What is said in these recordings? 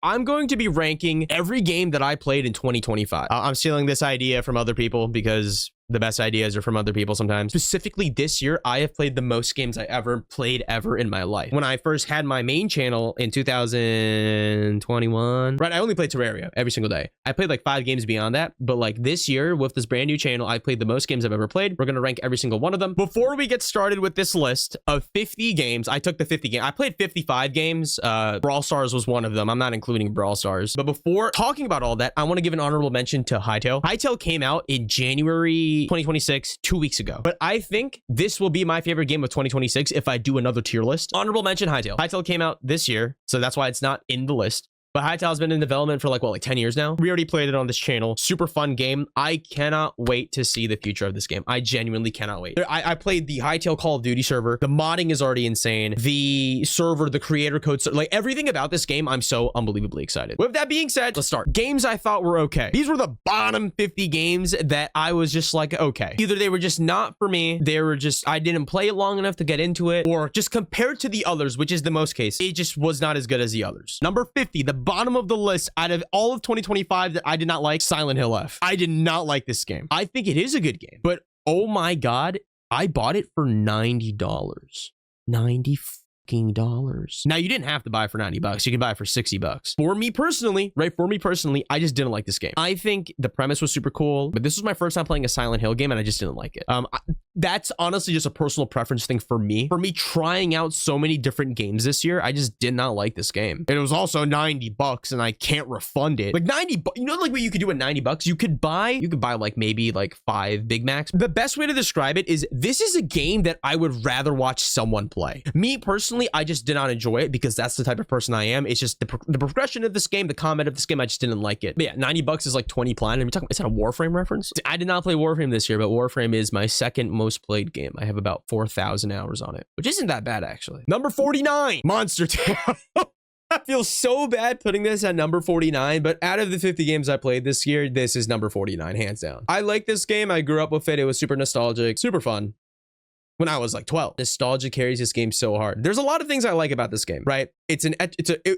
I'm going to be ranking every game that I played in 2025. I'm stealing this idea from other people because the best ideas are from other people sometimes. Specifically this year, I have played the most games I ever played in my life. When I first had my main channel in 2021, right, I only played Terraria every single day. I played like 5 games beyond that, but like this year with this brand new channel, I played the most games I've ever played. We're gonna rank every single one of them. Before we get started with this list of 50 games, I took the 50 game. I played 55 games. Brawl Stars was one of them. I'm not including Brawl Stars. But before talking about all that, I want to give an honorable mention to Hytale. Hytale came out in January 2026, 2 weeks ago. But I think this will be my favorite game of 2026 if I do another tier list. Honorable mention, Hytale. Hytale came out this year, so that's why it's not in the list. But Hytale's been in development for like 10 years now. We already played it on this channel. Super fun game. I cannot wait to see the future of this game. I genuinely cannot wait. I played the Hytale Call of Duty server. The modding is already insane. The server, the creator code, like everything about this game, I'm so unbelievably excited. With that being said, let's start. Games I thought were okay. These were the bottom 50 games that I was just like, okay. Either they were just not for me, they were just, I didn't play it long enough to get into it, or just compared to the others, which is the most case, it just was not as good as the others. Number 50, the bottom of the list out of all of 2025 that I did not like, Silent Hill F. I did not like this game. I think it is a good game, but oh my God, I bought it for $90. $90 fucking. Now you didn't have to buy it for $90. You can buy it for $60. For me personally, right? For me personally, I just didn't like this game. I think the premise was super cool, but this was my first time playing a Silent Hill game and I just didn't like it. That's honestly just a personal preference thing for me. For me trying out so many different games this year, I just did not like this game. And it was also $90 and I can't refund it. Like $90, you know, like what you could do at $90? You could buy like maybe like 5 Big Macs. The best way to describe it is this is a game that I would rather watch someone play. Me personally, I just did not enjoy it because that's the type of person I am. It's just the progression of this game, the combat of this game, I just didn't like it. But yeah, $90 is like 20 platinum. You're talking, is that a Warframe reference? I did not play Warframe this year, but Warframe is my second most played game. I have about 4,000 hours on it, which isn't that bad actually. Number 49, Monster Town. I feel so bad putting this at number 49, but out of the 50 games I played this year, this is number 49, hands down. I like this game. I grew up with it. It was super nostalgic, super fun. When I was like 12. Nostalgia carries this game so hard. There's a lot of things I like about this game, right? It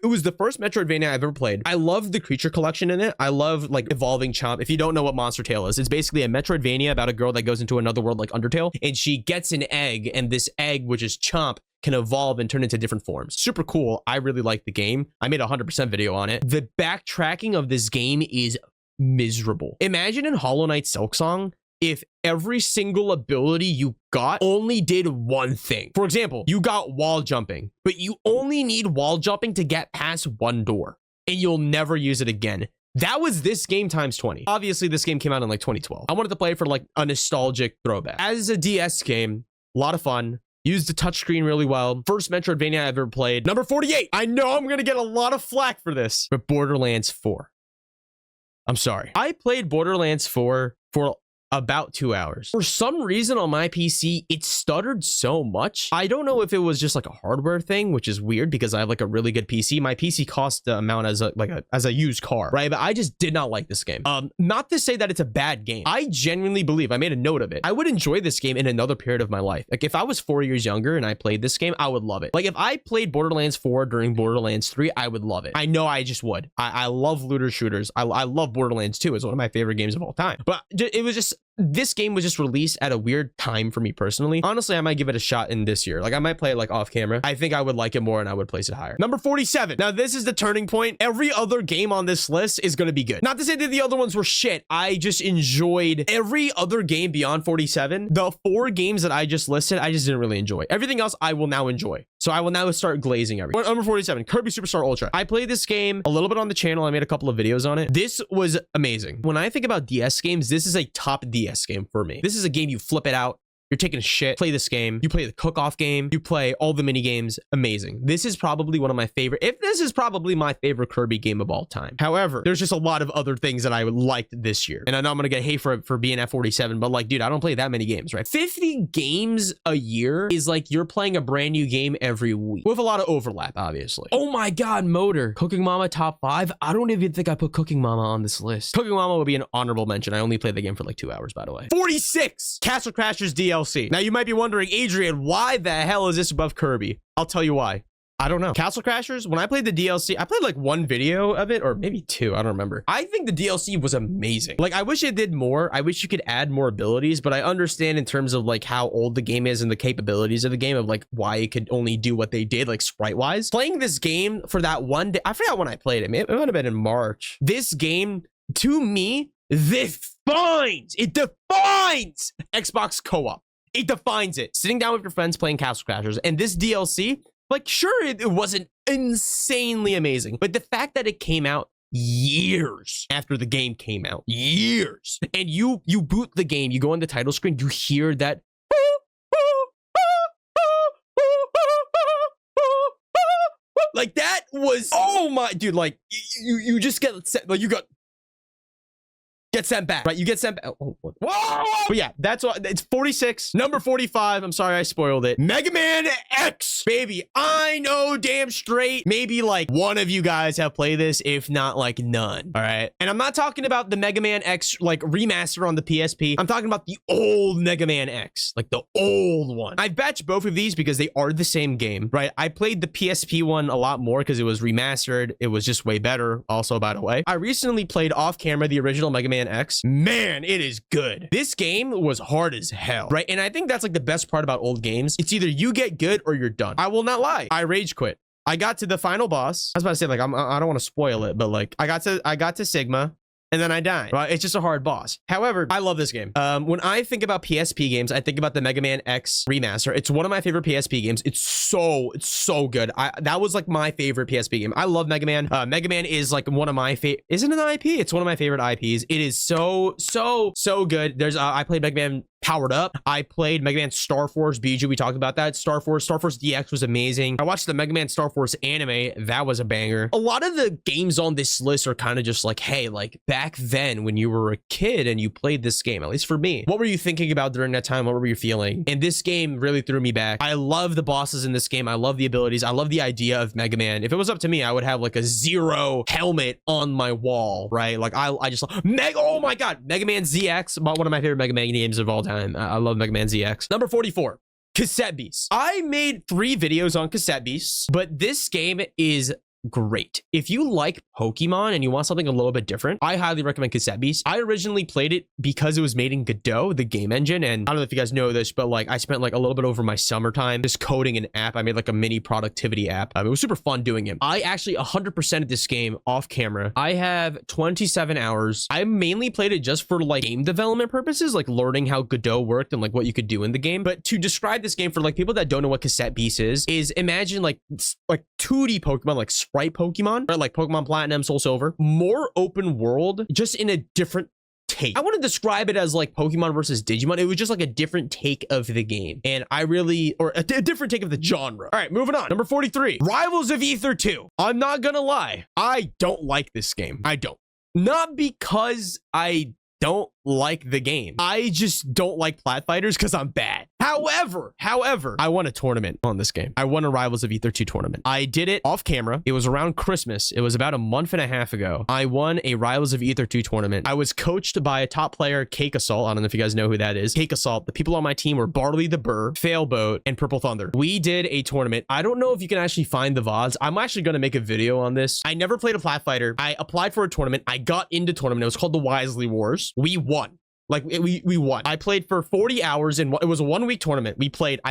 was the first Metroidvania I've ever played. I love the creature collection in it. I love like evolving Chomp. If you don't know what Monster Tale is, it's basically a Metroidvania about a girl that goes into another world like Undertale, and she gets an egg, and this egg, which is Chomp, can evolve and turn into different forms. Super cool. I really like the game. I made a 100% video on it. The backtracking of this game is miserable. Imagine in Hollow Knight Silksong, if every single ability you got only did one thing. For example, you got wall jumping, but you only need wall jumping to get past one door, and you'll never use it again. That was this game times 20. Obviously, this game came out in like 2012. I wanted to play it for like a nostalgic throwback. As a DS game, a lot of fun. Used the touchscreen really well. First Metroidvania I've ever played. Number 48. I know I'm gonna get a lot of flack for this, but Borderlands 4. I'm sorry. I played Borderlands 4 for about 2 hours. For some reason on my PC, it stuttered so much. I don't know if it was just like a hardware thing, which is weird because I have like a really good PC. My PC cost the amount as a used car, right? But I just did not like this game. Not to say that it's a bad game. I genuinely believe, I made a note of it, I would enjoy this game in another period of my life. Like if I was 4 years younger and I played this game, I would love it. Like if I played Borderlands 4 during Borderlands 3, I would love it. I know I just would. I love looter shooters. I love Borderlands 2. It's one of my favorite games of all time. But it was just, this game was just released at a weird time for me personally. Honestly, I might give it a shot in this year. Like I might play it like off camera. I think I would like it more and I would place it higher. Number 47. Now this is the turning point. Every other game on this list is going to be good. Not to say that the other ones were shit. I just enjoyed every other game beyond 47. The 4 games that I just listed, I just didn't really enjoy. Everything else I will now enjoy. So I will now start glazing everything. Number 47, Kirby Superstar Ultra. I played this game a little bit on the channel. I made a couple of videos on it. This was amazing. When I think about DS games, this is a top DS game for me. This is a game you flip it out. You're taking a shit, play this game. You play the cook-off game. You play all the mini games. Amazing. This is probably one of my favorite, if this is probably my favorite Kirby game of all time. However, there's just a lot of other things that I liked this year. And I know I'm going to get hate for being at 47, but like, dude, I don't play that many games, right? 50 games a year is like you're playing a brand new game every week with a lot of overlap, obviously. Oh my God, Motor. Cooking Mama top 5. I don't even think I put Cooking Mama on this list. Cooking Mama would be an honorable mention. I only played the game for like 2 hours, by the way. 46, Castle Crashers DLC. Now you might be wondering, Adrian, why the hell is this above Kirby? I'll tell you why. I don't know. Castle Crashers, when I played the DLC, I played like one video of it or maybe two. I don't remember. I think the DLC was amazing. Like, I wish it did more. I wish you could add more abilities, but I understand in terms of like how old the game is and the capabilities of the game of like why it could only do what they did, like sprite wise. Playing this game for that one day, I forgot when I played it. It might have been in March. This game, to me, it defines Xbox co-op. It defines it. Sitting down with your friends playing Castle Crashers, and this DLC, like, sure, it wasn't insanely amazing, but the fact that it came out years after the game came out, years, and you boot the game, you go on the title screen, you hear that, like, that was, oh my, dude, like, you just get set, like, get sent back, right? You get sent back. Oh, whoa! But yeah, that's all. It's 46. Number 45. I'm sorry I spoiled it. Mega Man X, baby. I know damn straight. Maybe like one of you guys have played this, if not like none. All right. And I'm not talking about the Mega Man X like remaster on the PSP. I'm talking about the old Mega Man X, like the old one. I batched both of these because they are the same game, right? I played the PSP one a lot more because it was remastered. It was just way better. Also, by the way, I recently played off camera the original Mega Man X. Man, it is good. This game was hard as hell, right? And I think that's like the best part about old games. It's either you get good or you're done. I will not lie. I rage quit. I got to the final boss. I was about to say, like, I don't want to spoil it, but like I got to Sigma. And then I died, right? It's just a hard boss. However, I love this game. When I think about PSP games, I think about the Mega Man X remaster. It's one of my favorite PSP games. It's so good. That was like my favorite PSP game. I love Mega Man. Mega Man is like one of my favorite. Isn't it an IP? It's one of my favorite IPs. It is so good. There's I played Mega Man Powered Up. I played Mega Man Star Force Bijou. We talked about that. Star Force DX was amazing. I watched the Mega Man Star Force anime. That was a banger. A lot of the games on this list are kind of just like, hey, like back then when you were a kid and you played this game, at least for me, what were you thinking about during that time? What were you feeling? And this game really threw me back. I love the bosses in this game. I love the abilities. I love the idea of Mega Man. If it was up to me, I would have like a Zero helmet on my wall, right? Like I just oh my God, Mega Man ZX, one of my favorite Mega Man games of all time. I love Mega Man ZX. Number 44. Cassette Beasts. I made 3 videos on Cassette Beasts, but this game is great. If you like Pokemon and you want something a little bit different, I highly recommend Cassette Beasts. I originally played it because it was made in Godot, the game engine, and I don't know if you guys know this, but like I spent like a little bit over my summertime just coding an app. I made like a mini productivity app. It was super fun doing it. I actually 100%ed this game off camera. I have 27 hours. I mainly played it just for like game development purposes, like learning how Godot worked and like what you could do in the game. But to describe this game for like people that don't know what Cassette Beasts is imagine like 2D Pokemon, like sprite Pokemon, right? Like Pokemon Platinum, Soul Silver, more open world, just in a different take. I want to describe it as like Pokemon versus Digimon. It was just like a different take of the game. And or a different take of the genre. All right, moving on. Number 43, Rivals of Ether 2. I'm not gonna lie. I don't like this game. I don't. Not because I don't like the game. I just don't like plat fighters because I'm bad. However, I won a tournament on this game. I won a Rivals of Ether 2 tournament. I did it off camera. It was around Christmas. It was about a month and a half ago. I won a Rivals of Ether 2 tournament. I was coached by a top player, Cake Assault. I don't know if you guys know who that is. Cake Assault. The people on my team were Barley the Burr, Failboat, and Purple Thunder. We did a tournament. I don't know if you can actually find the VODs. I'm actually going to make a video on this. I never played a plat fighter. I applied for a tournament. I got into tournament. It was called the Wisely Wars. We won. Like we won. I played for 40 hours and it was a 1-week tournament. We played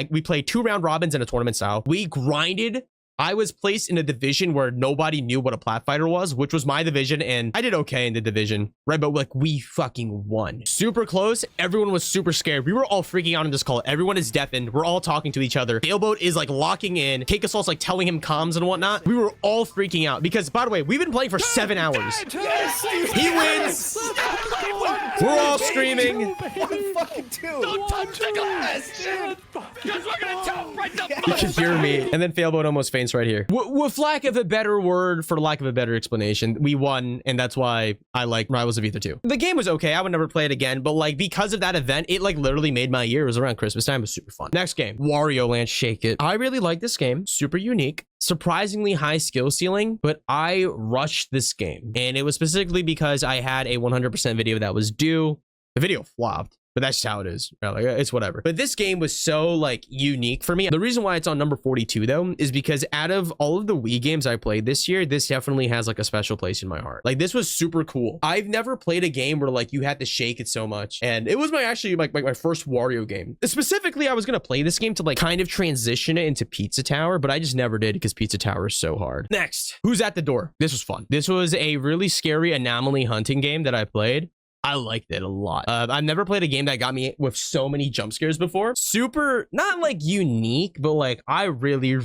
2 round robins in a tournament style. We grinded. I was placed in a division where nobody knew what a plat fighter was, which was my division, and I did okay in the division, right? But like we fucking won. Super close. Everyone was super scared. We were all freaking out in this call. Everyone is deafened. We're all talking to each other. Failboat is like locking in. Cake Assault's like telling him comms and whatnot. We were all freaking out because, by the way, we've been playing for 7 hours. He wins. We're all screaming. Don't touch the glass, dude. Because we're gonna tell right the You can hear me. And then Failboat almost faints right here. With lack of a better word, for lack of a better explanation, we won, and that's why I like Rivals of Ether 2. The game was okay. I would never play it again, but like because of that event, it like literally made my year. It was around Christmas time. It was super fun. Next game, Wario Land Shake It. I really like this game. Super unique. Surprisingly high skill ceiling, but I rushed this game. And it was specifically because I had a 100% video that was due. The video flopped. but that's how it is. Yeah, like, it's whatever. But this game was so like unique for me. The reason why it's on number 42 though is because out of all of the Wii games I played this year, this definitely has like a special place in my heart. Like this was super cool. I've never played a game where like you had to shake it so much, and it was actually like my first Wario game. Specifically, I was gonna play this game to like kind of transition it into Pizza Tower, but I just never did because Pizza Tower is so hard. Next, Who's at the Door? This was fun. This was a really scary anomaly hunting game that I played. I liked it a lot. I've never played a game that got me with so many jump scares before. Super, not like unique, but like I really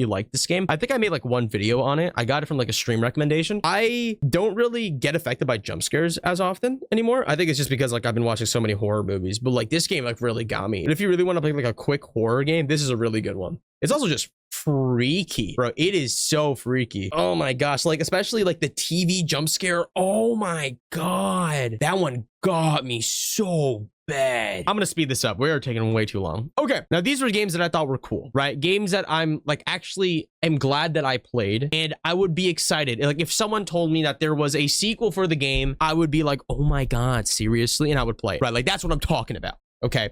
liked this game. I think I made like one video on it. I got it from like a stream recommendation. I don't really get affected by jump scares as often anymore. I think it's just because like I've been watching so many horror movies, but like this game like really got me. And if you really want to play like a quick horror game, this is a really good one. It's also just freaky, bro. It is so freaky. Oh my gosh, like especially like the TV jump scare. Oh my god, that one got me so bad. I'm gonna speed this up. We are taking way too long. Okay, now these were games that I thought were cool, right? Games that I'm like actually am glad that I played, and I would be excited. Like if someone told me that there was a sequel for the game, I would be like, oh my god, seriously? And I would play it, right? Like that's what I'm talking about. Okay.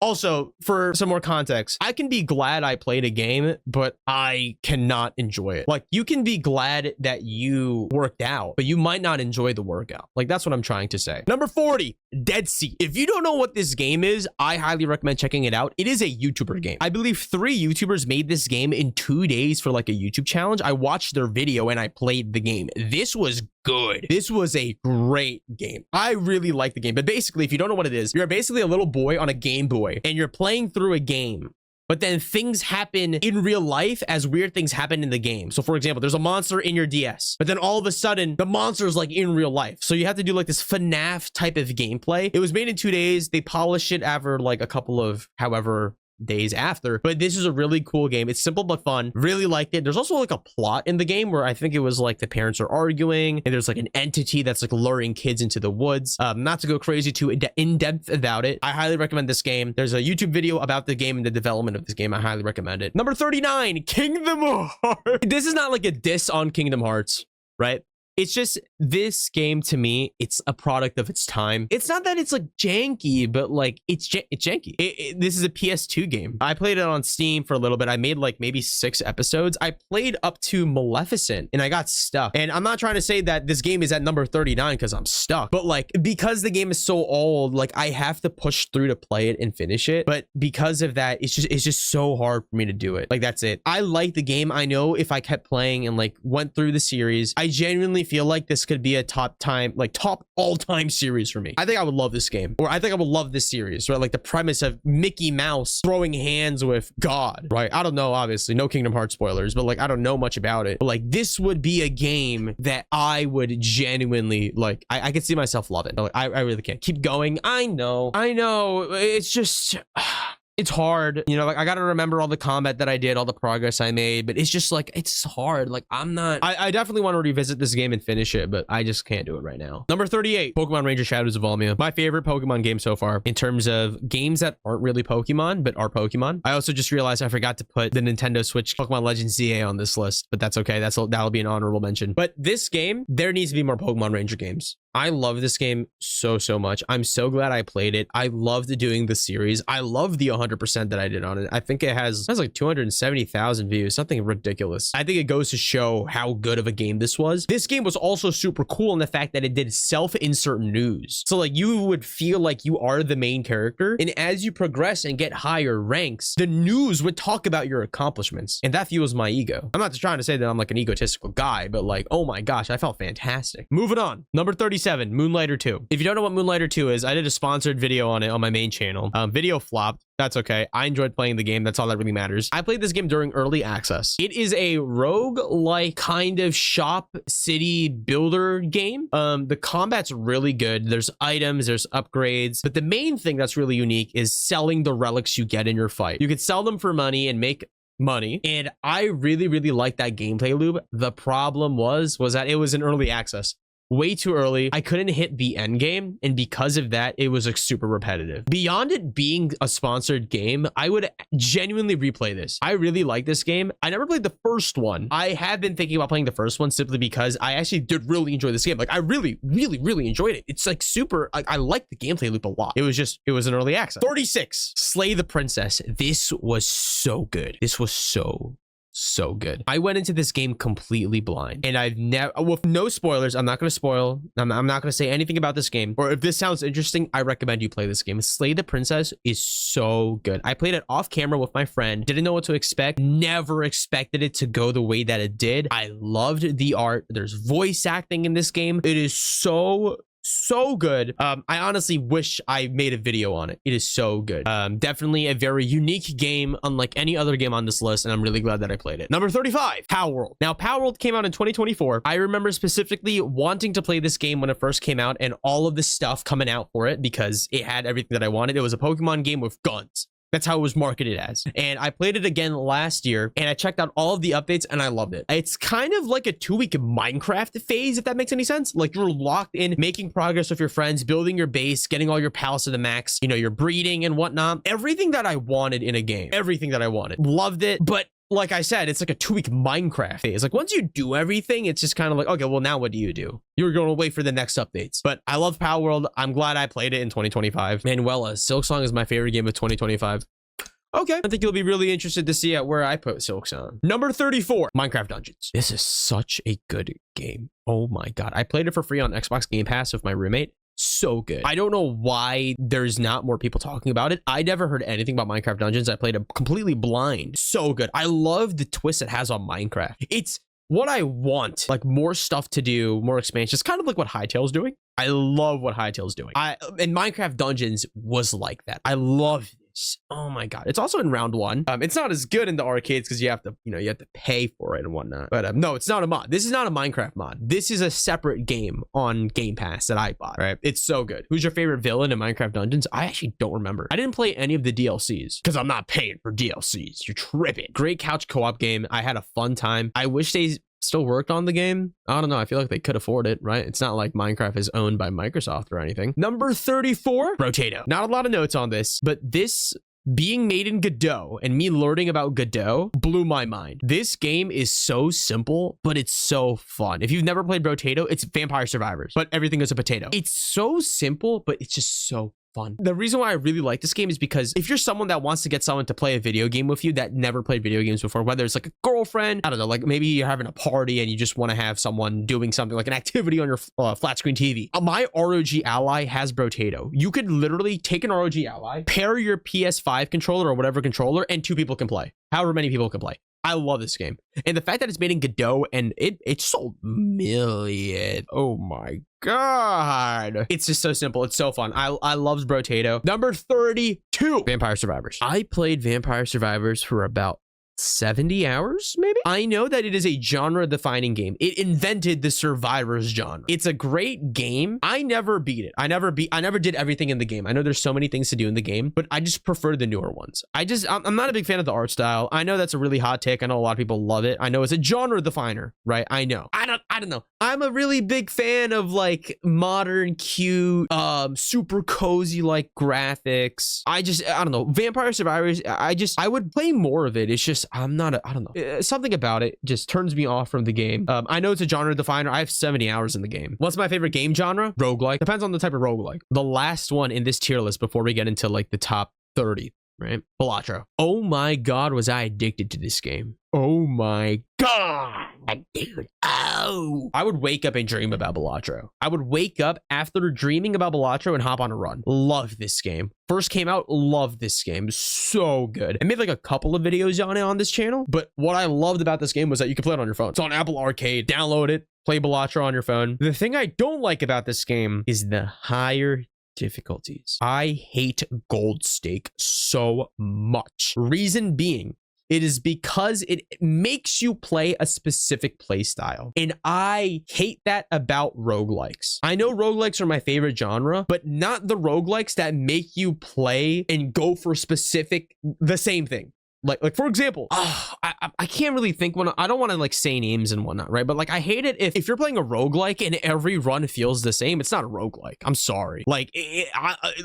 Also, for some more context, I can be glad I played a game, but I cannot enjoy it. Like, you can be glad that you worked out, but you might not enjoy the workout. Like, that's what I'm trying to say. Number 40, Dead Sea. If you don't know what this game is, I highly recommend checking it out. It is a YouTuber game. I believe 3 YouTubers made this game in 2 days for like a YouTube challenge. I watched their video and I played the game. This was good. This was a great game. I really like the game. But basically, if you don't know what it is, you're basically a little boy on a Game Boy and you're playing through a game. But then things happen in real life as weird things happen in the game. So for example, there's a monster in your DS, but then all of a sudden the monster is like in real life. So you have to do like this FNAF type of gameplay. It was made in 2 days. They polished it after like a couple of however days after, but this is a really cool game. It's simple but fun. Really liked it. There's also like a plot in the game where I think it was like the parents are arguing and there's like an entity that's like luring kids into the woods. Not to go crazy too in depth about it, I highly recommend this game. There's a YouTube video about the game and the development of this game. I highly recommend it. Number 39, Kingdom Hearts. This is not like a diss on Kingdom Hearts, right? It's just this game to me, it's a product of its time. It's not that it's like janky, but like it's janky. This is a PS2 game. I played it on Steam for a little bit. I made like maybe 6 episodes. I played up to Maleficent and I got stuck. And I'm not trying to say that this game is at number 39 because I'm stuck, but like because the game is so old, like I have to push through to play it and finish it. But because of that, it's just so hard for me to do it. Like that's it. I like the game. I know if I kept playing and like went through the series, I genuinely feel like this could be a top all-time series for me. I think I would love this game, or I think I would love this series, right? Like the premise of Mickey Mouse throwing hands with God, right? I don't know, obviously, no Kingdom Hearts spoilers, but like I don't know much about it. But like this would be a game that I would genuinely like. I could see myself love it. Like, I really can't keep going. I know. It's just. It's hard, you know, like I got to remember all the combat that I did, all the progress I made, but it's just like, it's hard. Like I definitely want to revisit this game and finish it, but I just can't do it right now. Number 38, Pokemon Ranger Shadows of Volmia. My favorite Pokemon game so far in terms of games that aren't really Pokemon, but are Pokemon. I also just realized I forgot to put the Nintendo Switch Pokemon Legends ZA on this list, but that's okay. That'll be an honorable mention. But this game, there needs to be more Pokemon Ranger games. I love this game so much. I'm so glad I played it. I loved doing the series. I love the 100% that I did on it. I think it has like 270,000 views, something ridiculous. I think it goes to show how good of a game this was. This game was also super cool in the fact that it did self-insert news. So like you would feel like you are the main character, and as you progress and get higher ranks, the news would talk about your accomplishments, and that fuels my ego. I'm not trying to say that I'm like an egotistical guy, but like, oh my gosh, I felt fantastic. Moving on. Number 37, Moonlighter 2. If you don't know what Moonlighter 2 is, I did a sponsored video on it on my main channel. Video flopped. That's okay. I enjoyed playing the game. That's all that really matters. I played this game during early access. It is a rogue-like kind of shop city builder game. The combat's really good. There's items, there's upgrades, but the main thing that's really unique is selling the relics you get in your fight. You could sell them for money and make money, and I really like that gameplay loop. The problem was that it was in early access. way too early. I couldn't hit the end game, and because of that, it was like super repetitive. Beyond it being a sponsored game, I would genuinely replay this. I really like this game. I never played the first one. I have been thinking about playing the first one simply because I actually did really enjoy this game. Like I really enjoyed it. It's like super, I like the gameplay loop a lot. It was an early access. 36, Slay the Princess. This was so good. This was so good. I went into this game completely blind, and I've never, with no spoilers, I'm not going to spoil. I'm not going to say anything about this game, or if this sounds interesting, I recommend you play this game. Slay the Princess is so good. I played it off camera with my friend, didn't know what to expect, never expected it to go the way that it did. I loved the art. There's voice acting in this game. It is so good. I honestly wish I made a video on it. It is so good. Definitely a very unique game, unlike any other game on this list, and I'm really glad that I played it. Number 35, Palworld. Now, Palworld came out in 2024. I remember specifically wanting to play this game when it first came out, and all of the stuff coming out for it because it had everything that I wanted. It was a Pokemon game with guns. That's how it was marketed as. And I played it again last year, and I checked out all of the updates, and I loved it. It's kind of like a 2-week Minecraft phase, if that makes any sense. Like you're locked in, making progress with your friends, building your base, getting all your pals to the max, you know, you're breeding and whatnot. Everything that I wanted in a game. Everything that I wanted. Loved it. But like I said, it's like a 2-week Minecraft phase. Like once you do everything, it's just kind of like, okay, well now what do? You're going to wait for the next updates. But I love Palworld. I'm glad I played it in 2025. Manuela, Silksong is my favorite game of 2025. Okay, I think you'll be really interested to see where I put Silksong. Number 34, Minecraft Dungeons. This is such a good game. Oh my God. I played it for free on Xbox Game Pass with my roommate. So good. I don't know why there's not more people talking about it. I never heard anything about Minecraft Dungeons. I played it completely blind. So good. I love the twist it has on Minecraft. It's what I want, like more stuff to do, more expansions, kind of like what Hytale's doing. I love what Hytale's doing. And Minecraft Dungeons was like that. I love it. Oh my God. It's also in round 1. It's not as good in the arcades because you have to pay for it and whatnot. But no, it's not a mod. This is not a Minecraft mod. This is a separate game on Game Pass that I bought, right? It's so good. Who's your favorite villain in Minecraft Dungeons? I actually don't remember. I didn't play any of the DLCs because I'm not paying for DLCs. You're tripping. Great couch co-op game. I had a fun time. I wish they still worked on the game. I don't know. I feel like they could afford it, right? It's not like Minecraft is owned by Microsoft or anything. Number 34, Brotato. Not a lot of notes on this, but this being made in Godot and me learning about Godot blew my mind. This game is so simple, but it's so fun. If you've never played Brotato, it's Vampire Survivors, but everything is a potato. It's so simple, but it's just so fun. The reason why I really like this game is because if you're someone that wants to get someone to play a video game with you that never played video games before, whether it's like a girlfriend, I don't know, like maybe you're having a party and you just want to have someone doing something like an activity on your flat screen TV. My ROG Ally has Brotato. You could literally take an ROG Ally, pair your PS5 controller or whatever controller, and 2 people can play. However many people can play. I love this game. And the fact that it's made in Godot and it sold million. Oh my God. It's just so simple. It's so fun. I love Brotato. Number 32, Vampire Survivors. I played Vampire Survivors for about 70 hours, maybe? I know that it is a genre-defining game. It invented the Survivors genre. It's a great game. I never beat it. I never did everything in the game. I know there's so many things to do in the game, but I just prefer the newer ones. I'm not a big fan of the art style. I know that's a really hot take. I know a lot of people love it. I know it's a genre definer, right? I know. I don't know. I'm a really big fan of like modern, cute, super cozy like graphics. I don't know. Vampire Survivors, I would play more of it. It's just I don't know. Something about it just turns me off from the game. I know it's a genre definer. I have 70 hours in the game. What's my favorite game genre? Roguelike. Depends on the type of roguelike. The last one in this tier list before we get into like the top 30, right? Balatro. Oh my God, was I addicted to this game. Oh my God. Dude. Oh. I would wake up and dream about Balatro. I would wake up after dreaming about Balatro and hop on a run. Love this game. First came out, love this game. So good. I made like a couple of videos on it on this channel, but what I loved about this game was that you could play it on your phone. It's on Apple Arcade. Download it, play Balatro on your phone. The thing I don't like about this game is the higher difficulties. I hate gold stake so much. Reason being, it is because it makes you play a specific play style. And I hate that about roguelikes. I know roguelikes are my favorite genre, but not the roguelikes that make you play and go for the same thing. Like for example, I can't really think when I don't want to like say names and whatnot, right? But like I hate it if you're playing a roguelike and every run feels the same. It's not a roguelike. I'm sorry. Like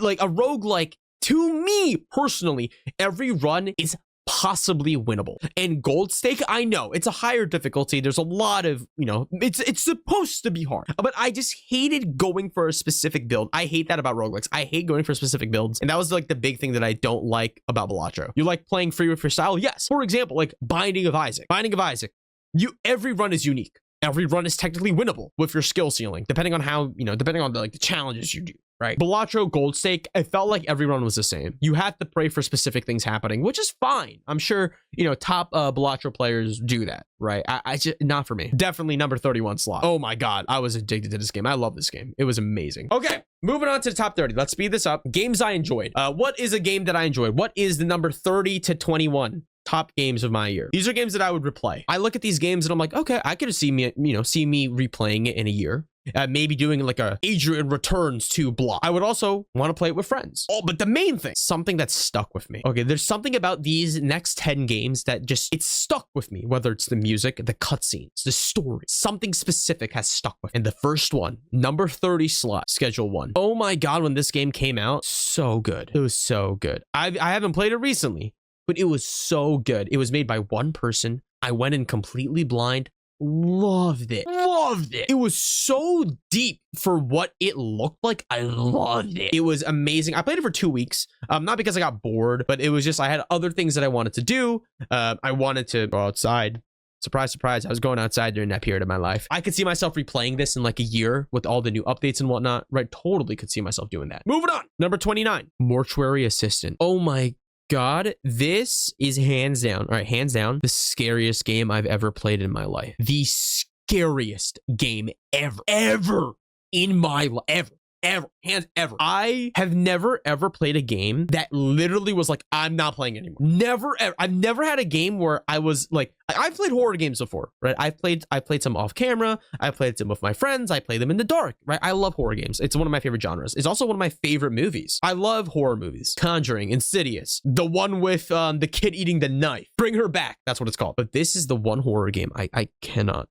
like a roguelike, to me personally, every run is possibly winnable. And Gold Stake, I know it's a higher difficulty. There's a lot of, you know, it's supposed to be hard, but I just hated going for a specific build. I hate that about roguelikes. I hate going for specific builds. And that was like the big thing that I don't like about Balatro. You like playing free with your style? Yes. For example, like Binding of Isaac. Every run is unique. Every run is technically winnable with your skill ceiling, depending on how, you know, depending on the challenges you do. Right. Balatro, Gold Stake, I felt like every run was the same. You have to pray for specific things happening, which is fine. I'm sure, you know, top Balatro players do that, right? I just, not for me. Definitely number 31 slot. Oh my God. I was addicted to this game. I love this game. It was amazing. Okay. Moving on to the top 30. Let's speed this up. Games I enjoyed. What is a game that I enjoyed? What is the number 30 to 21? Top games of my year. These are games that I would replay. I look at these games and I'm like, okay, I could see me replaying it in a year. Maybe doing like a Adrian Returns to block. I would also want to play it with friends. Oh, but the main thing, something that stuck with me. Okay, there's something about these next 10 games that just, it's stuck with me. Whether it's the music, the cutscenes, the story, something specific has stuck with me. And the first one, number 30 slot, schedule 1. Oh my God, when this game came out, so good. It was so good. I haven't played it recently, but it was so good. It was made by one person. I went in completely blind. Loved it. It was so deep for what it looked like. I loved it. It was amazing. I played it for 2 weeks. Not because I got bored, but it was just I had other things that I wanted to do. I wanted to go outside. Surprise, surprise. I was going outside during that period of my life. I could see myself replaying this in like a year with all the new updates and whatnot. Right? Totally could see myself doing that. Moving on. Number 29. Mortuary Assistant. Oh my God, this is hands down, all right, hands down, the scariest game I've ever played in my life. The scariest game ever in my life, ever. I have never ever played a game that literally was like, I'm not playing anymore. Never ever. I've never had a game where I was like, I've played horror games before, right? I played some off camera. I played some with my friends. I play them in the dark, right? I love horror games. It's one of my favorite genres. It's also one of my favorite movies. I love horror movies. Conjuring, Insidious, the one with the kid eating the knife. Bring Her Back. That's what it's called. But this is the one horror game I can't.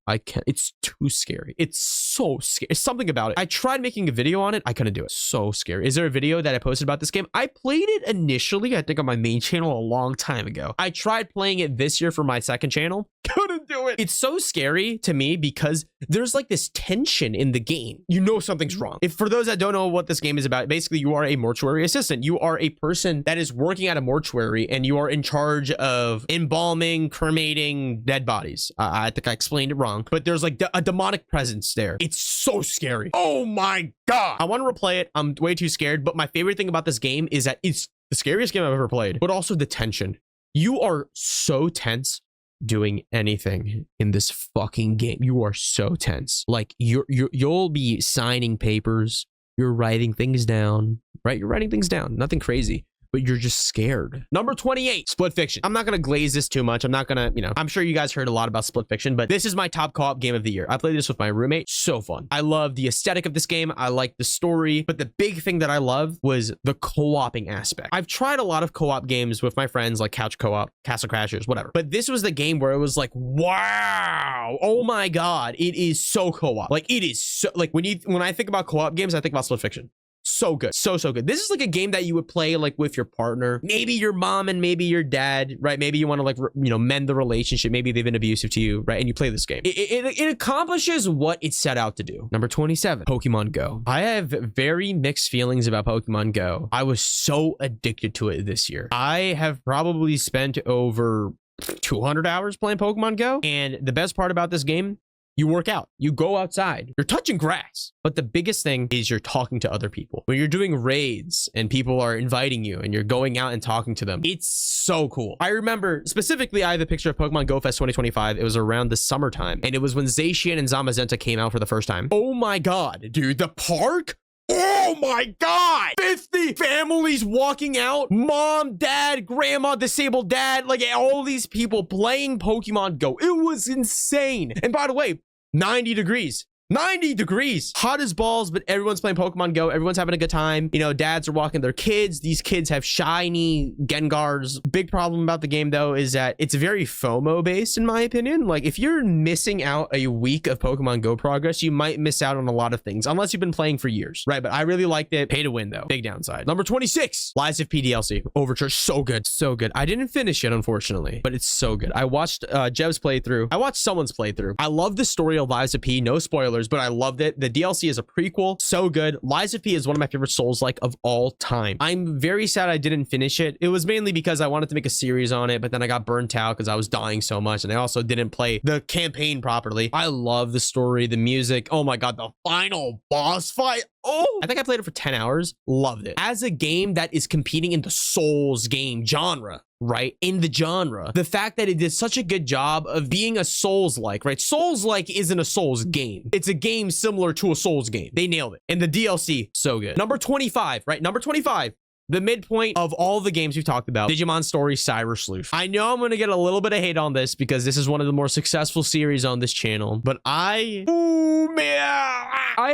It's too scary. It's so scary. It's something about it. I tried making a video on it. I couldn't do it. So scary. Is there a video that I posted about this game? I played it initially, I think on my main channel a long time ago. I tried playing it this year for my second channel. Couldn't do it. It's so scary to me because there's like this tension in the game. You know something's wrong. If for those that don't know what this game is about, basically you are a mortuary assistant. You are a person that is working at a mortuary and you are in charge of embalming, cremating dead bodies. I think I explained it wrong, but there's like a demonic presence there. It's so scary. Oh my God. I want to replay it. I'm way too scared, but my favorite thing about this game is that it's the scariest game I've ever played, but also the tension. You are so tense doing anything in this fucking game. You are so tense. Like you'll be signing papers, you're writing things down, right? You're writing things down, nothing crazy, but you're just scared. Number 28, Split Fiction. I'm not gonna glaze this too much. I'm not gonna, I'm sure you guys heard a lot about Split Fiction, but this is my top co-op game of the year. I played this with my roommate. So fun. I love the aesthetic of this game. I like the story, but the big thing that I love was the co-oping aspect. I've tried a lot of co-op games with my friends, like couch co-op, Castle Crashers, whatever. But this was the game where it was like, wow, oh my God, it is so co-op. Like it is so, like when I think about co-op games, I think about Split Fiction. So good. So good. This is like a game that you would play like with your partner, maybe your mom and maybe your dad, right? Maybe you want to like, mend the relationship. Maybe they've been abusive to you, right? And you play this game. It accomplishes what it set out to do. Number 27, Pokemon Go. I have very mixed feelings about Pokemon Go. I was so addicted to it this year. I have probably spent over 200 hours playing Pokemon Go. And the best part about this game, you work out, you go outside, you're touching grass. But the biggest thing is you're talking to other people. When you're doing raids and people are inviting you and you're going out and talking to them, it's so cool. I remember specifically, I have a picture of Pokemon Go Fest 2025. It was around the summertime and it was when Zacian and Zamazenta came out for the first time. Oh my God, dude, the park? Oh my God! 50 families walking out. Mom, dad, grandma, disabled dad, like all these people playing Pokemon Go. It was insane. And by the way, 90 degrees. 90 degrees. Hot as balls, but everyone's playing Pokemon Go. Everyone's having a good time. You know, dads are walking their kids. These kids have shiny Gengars. Big problem about the game, though, is that it's very FOMO based, in my opinion. Like, if you're missing out a week of Pokemon Go progress, you might miss out on a lot of things, unless you've been playing for years, right? But I really liked it. Pay to win, though. Big downside. Number 26, Lies of P DLC. Overture. So good. So good. I didn't finish it, unfortunately, but it's so good. I watched Jev's playthrough. I watched someone's playthrough. I love the story of Lies of P. No spoilers, but I loved it. The DLC is a prequel. So good. Lies of P is one of my favorite Souls-like of all time. I'm very sad I didn't finish it. It was mainly because I wanted to make a series on it, but then I got burnt out because I was dying so much, and I also didn't play the campaign properly. I love the story, the music. Oh my god, the final boss fight. Oh, I think I played it for 10 hours. Loved it. As a game that is competing in the Souls game genre, right? In the genre, the fact that it did such a good job of being a Souls-like, right? Souls-like isn't a Souls game. It's a game similar to a Souls game. They nailed it. And the DLC, so good. Number 25, right? Number 25. The midpoint of all the games we've talked about, Digimon Story Cyber Sleuth. I know I'm going to get a little bit of hate on this because this is one of the more successful series on this channel, but I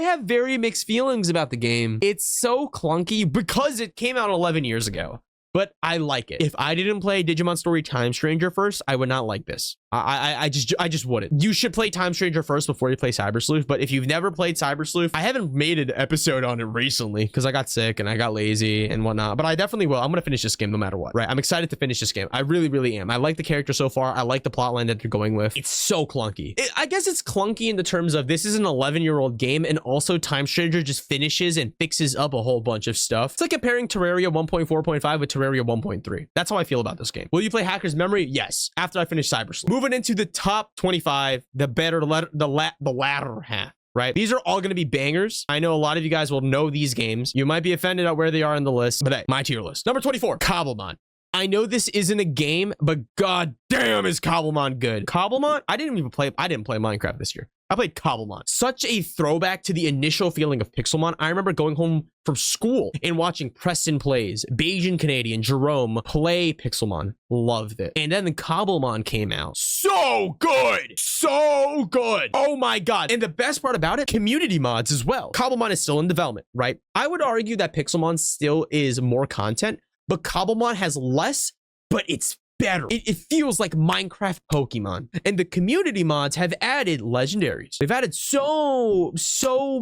have very mixed feelings about the game. It's so clunky because it came out 11 years ago, but I like it. If I didn't play Digimon Story Time Stranger first, I would not like this. I just wouldn't. You should play Time Stranger first before you play Cyber Sleuth. But if you've never played Cyber Sleuth, I haven't made an episode on it recently because I got sick and I got lazy and whatnot. But I definitely will. I'm gonna finish this game no matter what. Right? I'm excited to finish this game. I really, really am. I like the character so far. I like the plotline that they're going with. It's so clunky. I guess it's clunky in the terms of this is an 11-year-old game, and also Time Stranger just finishes and fixes up a whole bunch of stuff. It's like comparing Terraria 1.4.5 with Terraria 1.3. That's how I feel about this game. Will you play Hacker's Memory? Yes. After I finish Cyber Sleuth. Moving into the top 25, the latter half, right? These are all going to be bangers. I know a lot of you guys will know these games. You might be offended at where they are in the list, but hey, my tier list. Number 24, Cobblemon. I know this isn't a game, but god damn is Cobblemon good. Cobblemon? I didn't play Minecraft this year. I played Cobblemon. Such a throwback to the initial feeling of Pixelmon. I remember going home from school and watching Preston Plays, Bayesian Canadian, Jerome play Pixelmon. Loved it. And then the Cobblemon came out. So good. So good. Oh my god. And the best part about it, community mods as well. Cobblemon is still in development, right? I would argue that Pixelmon still is more content, but Cobblemon has less, but it's better. It feels like Minecraft Pokemon. And the community mods have added legendaries. They've added so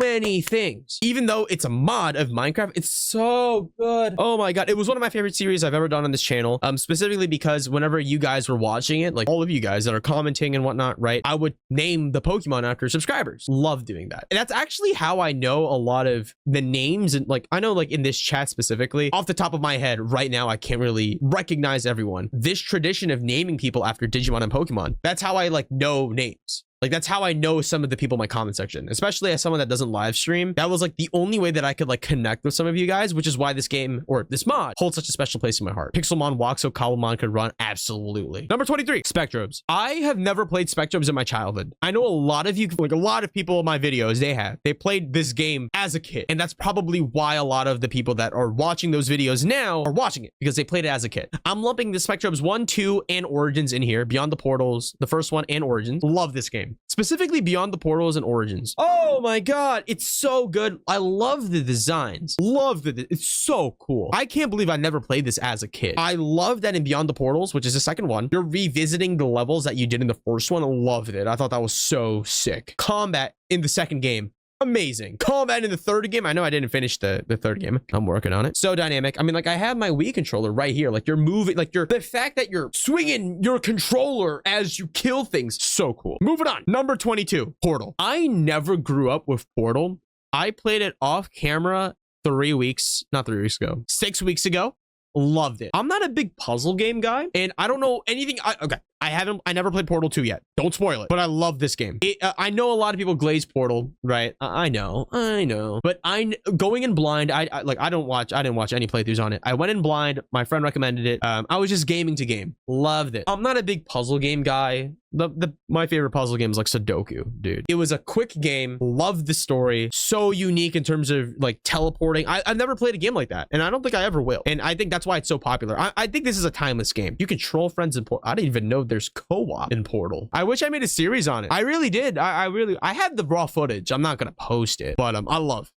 many things. Even though it's a mod of Minecraft, it's so good. Oh my god. It was one of my favorite series I've ever done on this channel. Specifically because whenever you guys were watching it, like all of you guys that are commenting and whatnot, right? I would name the Pokemon after subscribers. Love doing that. And that's actually how I know a lot of the names. And like, I know like in this chat specifically, off the top of my head right now, I can't really recognize everyone. This tradition of naming people after Digimon and Pokemon, that's how I like know names. Like, that's how I know some of the people in my comment section, especially as someone that doesn't live stream. That was like the only way that I could like connect with some of you guys, which is why this game or this mod holds such a special place in my heart. Pixelmon walks so Cobblemon could run. Absolutely. Number 23, Spectrobes. I have never played Spectrobes in my childhood. I know a lot of you, like a lot of people in my videos, they played this game as a kid. And that's probably why a lot of the people that are watching those videos now are watching it, because they played it as a kid. I'm lumping the Spectrobes 1, 2, and Origins in here. Beyond the Portals, the first one, and Origins. Love this game. Specifically Beyond the Portals and Origins. Oh my god, it's so good. I love the designs. It's so cool. I can't believe I never played this as a kid. I love that in Beyond the Portals, which is the second one, you're revisiting the levels that you did in the first one. I loved it. I thought that was so sick. Combat in the second game, amazing. Combat in the third game, I know I didn't finish the third game. I'm working on it. So dynamic. I mean, like, I have my Wii controller right here. Like, you're moving, like, the fact that you're swinging your controller as you kill things, so cool. Moving on. Number 22, Portal. I never grew up with Portal. I played it off camera 6 weeks ago. Loved it. I'm not a big puzzle game guy, and I don't know anything. I never played Portal 2 yet. Don't spoil it, but I love this game. I know a lot of people glaze Portal, right? I know, but going in blind, I didn't watch any playthroughs on it. I went in blind. My friend recommended it. I was just gaming to game. Loved it. I'm not a big puzzle game guy. My favorite puzzle game is like Sudoku, dude. It was a quick game. Loved the story. So unique in terms of like teleporting. I've never played a game like that, and I don't think I ever will. And I think that's why it's so popular. I think this is a timeless game. You can troll friends in Portal. I didn't even know there's co-op in Portal. I wish I made a series on it. I really did. I had the raw footage. I'm not gonna post it, but I loved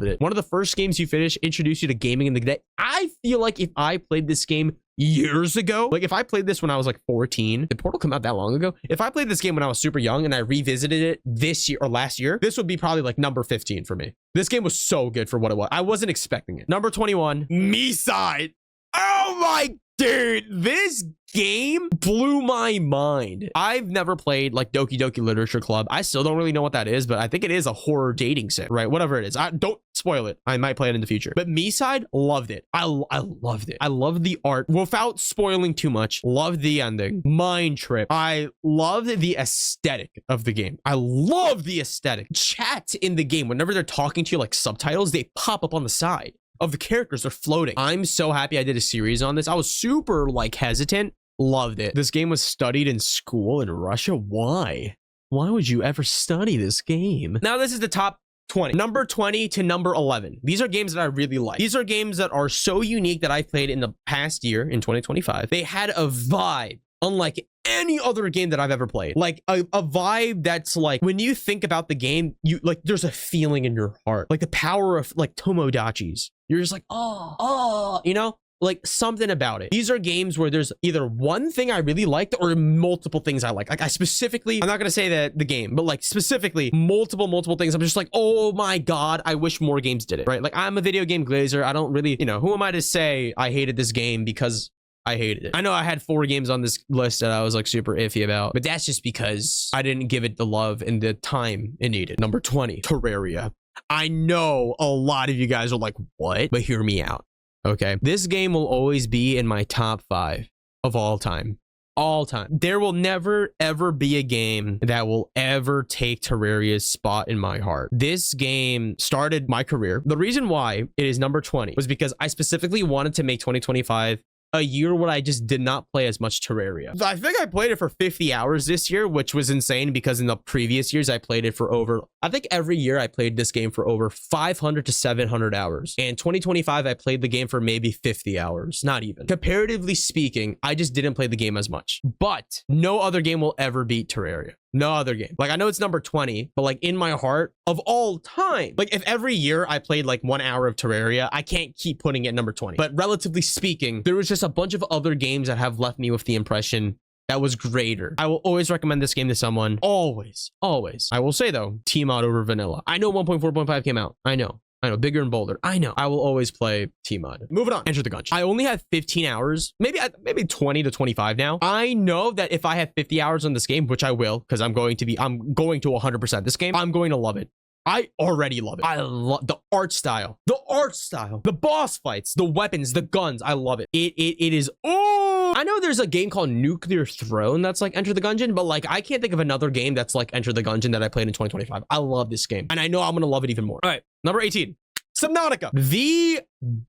it. One of the first games you finish introduced you to gaming in the day. I feel like if I played this game years ago, like if I played this when I was like 14, did Portal come out that long ago? If I played this game when I was super young and I revisited it this year or last year, this would be probably like number 15 for me. This game was so good for what it was. I wasn't expecting it. Number 21, Me Side. Oh my dude, this game blew my mind. I've never played like Doki Doki Literature Club. I still don't really know what that is, but I think it is a horror dating sim, right? Whatever it is. Don't spoil it. I might play it in the future. But Me Side, loved it. I loved it. I loved the art. Without spoiling too much, loved the ending. Mind trip. I loved the aesthetic of the game. I love the aesthetic. Chat in the game, whenever they're talking to you, like subtitles, they pop up on the side of the characters. They're floating. I'm so happy I did a series on this. I was super like hesitant. Loved it. This game was studied in school in Russia. Why? Why would you ever study this game? Now this is the top 20. Number 20 to number 11. These are games that I really like. These are games that are so unique that I played in the past year in 2025. They had a vibe unlike any other game that I've ever played. Like a vibe that's like, when you think about the game, you like, there's a feeling in your heart, like the power of like Tomodachis. You're just like, oh, you know, like something about it. These are games where there's either one thing I really liked or multiple things I like. Like I specifically, I'm not gonna say that the game, but like specifically multiple things. I'm just like, oh my God, I wish more games did it, right? Like I'm a video game glazer. I don't really, you know, who am I to say I hated this game because I hated it? I know I had 4 games on this list that I was like super iffy about, but that's just because I didn't give it the love and the time it needed. Number 20, Terraria. I know a lot of you guys are like, what? But hear me out. Okay, this game will always be in my top 5 of all time. All time. There will never ever be a game that will ever take Terraria's spot in my heart. This game started my career. The reason why it is number 20 was because I specifically wanted to make 2025 a year where I just did not play as much Terraria. I think I played it for 50 hours this year, which was insane because in the previous years I played it for over, I think every year I played this game for over 500 to 700 hours. And 2025 I played the game for maybe 50 hours, not even. Comparatively speaking, I just didn't play the game as much. But no other game will ever beat Terraria. No other game. Like I know it's number 20, but like in my heart of all time, like if every year I played like 1 hour of Terraria, I can't keep putting it number 20. But relatively speaking, there was just a bunch of other games that have left me with the impression that was greater. I will always recommend this game to someone. Always. I will say though, T-Mod over vanilla. I know 1.4.5 came out. I know, bigger and bolder. I know. I will always play T-Mod. Moving on. Enter the Gungeon. I only have 15 hours, maybe 20 to 25 now. I know that if I have 50 hours on this game, which I will, because I'm going to 100% this game, I'm going to love it. I already love it. I love the art style, the boss fights, the weapons, the guns. I love it. It is, oh, I know there's a game called Nuclear Throne that's like Enter the Gungeon, but like I can't think of another game that's like Enter the Gungeon that I played in 2025. I love this game and I know I'm going to love it even more. All right. Number 18, Subnautica. The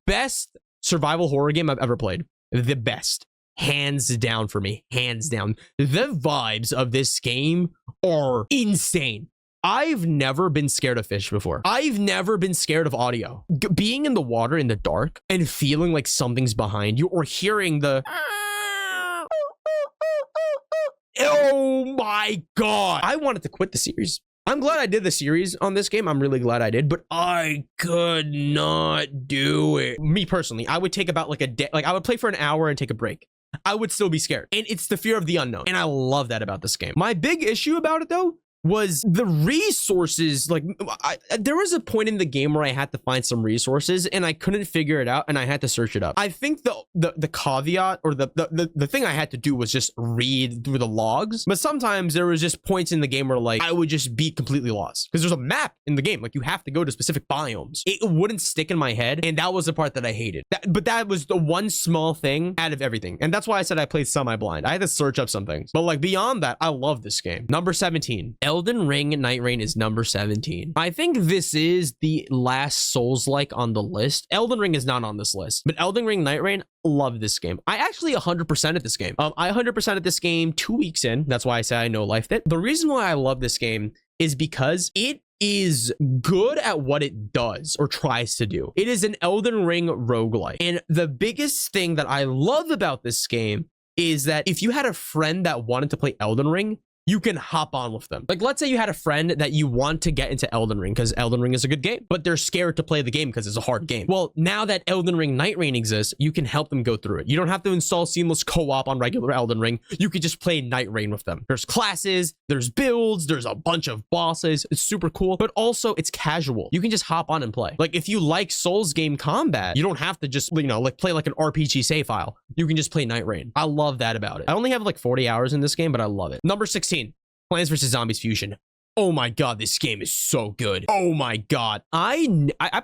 best survival horror game I've ever played. The best. Hands down for me. Hands down. The vibes of this game are insane. I've never been scared of fish before. I've never been scared of audio. Being in the water in the dark and feeling like something's behind you or hearing the... Oh my God. I wanted to quit the series. I'm glad I did the series on this game. I'm really glad I did, but I could not do it. Me personally, I would take about like a day. Like I would play for an hour and take a break. I would still be scared. And it's the fear of the unknown. And I love that about this game. My big issue about it though was the resources. Like there was a point in the game where I had to find some resources and I couldn't figure it out and I had to search it up. I think the caveat or the thing I had to do was just read through the logs, but sometimes there was just points in the game where like I would just be completely lost because there's a map in the game. Like you have to go to specific biomes. It wouldn't stick in my head and that was the part that I hated. But that was the one small thing out of everything. And that's why I said I played semi-blind. I had to search up some things, but like beyond that, I love this game. Number 17, Elden Ring Night Rain is number 17. I think this is the last Souls-like on the list. Elden Ring is not on this list, but Elden Ring Night Rain, love this game. I actually 100% at this game. I 100% at this game 2 weeks in. That's why I say I know lifed it. The reason why I love this game is because it is good at what it does or tries to do. It is an Elden Ring roguelike. And the biggest thing that I love about this game is that if you had a friend that wanted to play Elden Ring, you can hop on with them. Like, let's say you had a friend that you want to get into Elden Ring because Elden Ring is a good game, but they're scared to play the game because it's a hard game. Well, now that Elden Ring Night Rain exists, you can help them go through it. You don't have to install seamless co-op on regular Elden Ring. You could just play Night Rain with them. There's classes, there's builds, there's a bunch of bosses. It's super cool, but also it's casual. You can just hop on and play. Like, if you like Souls game combat, you don't have to just, you know, like play like an RPG save file. You can just play Night Rain. I love that about it. I only have like 40 hours in this game, but I love it. Number 16. Plants vs. Zombies Fusion. Oh my god, this game is so good. Oh my god. I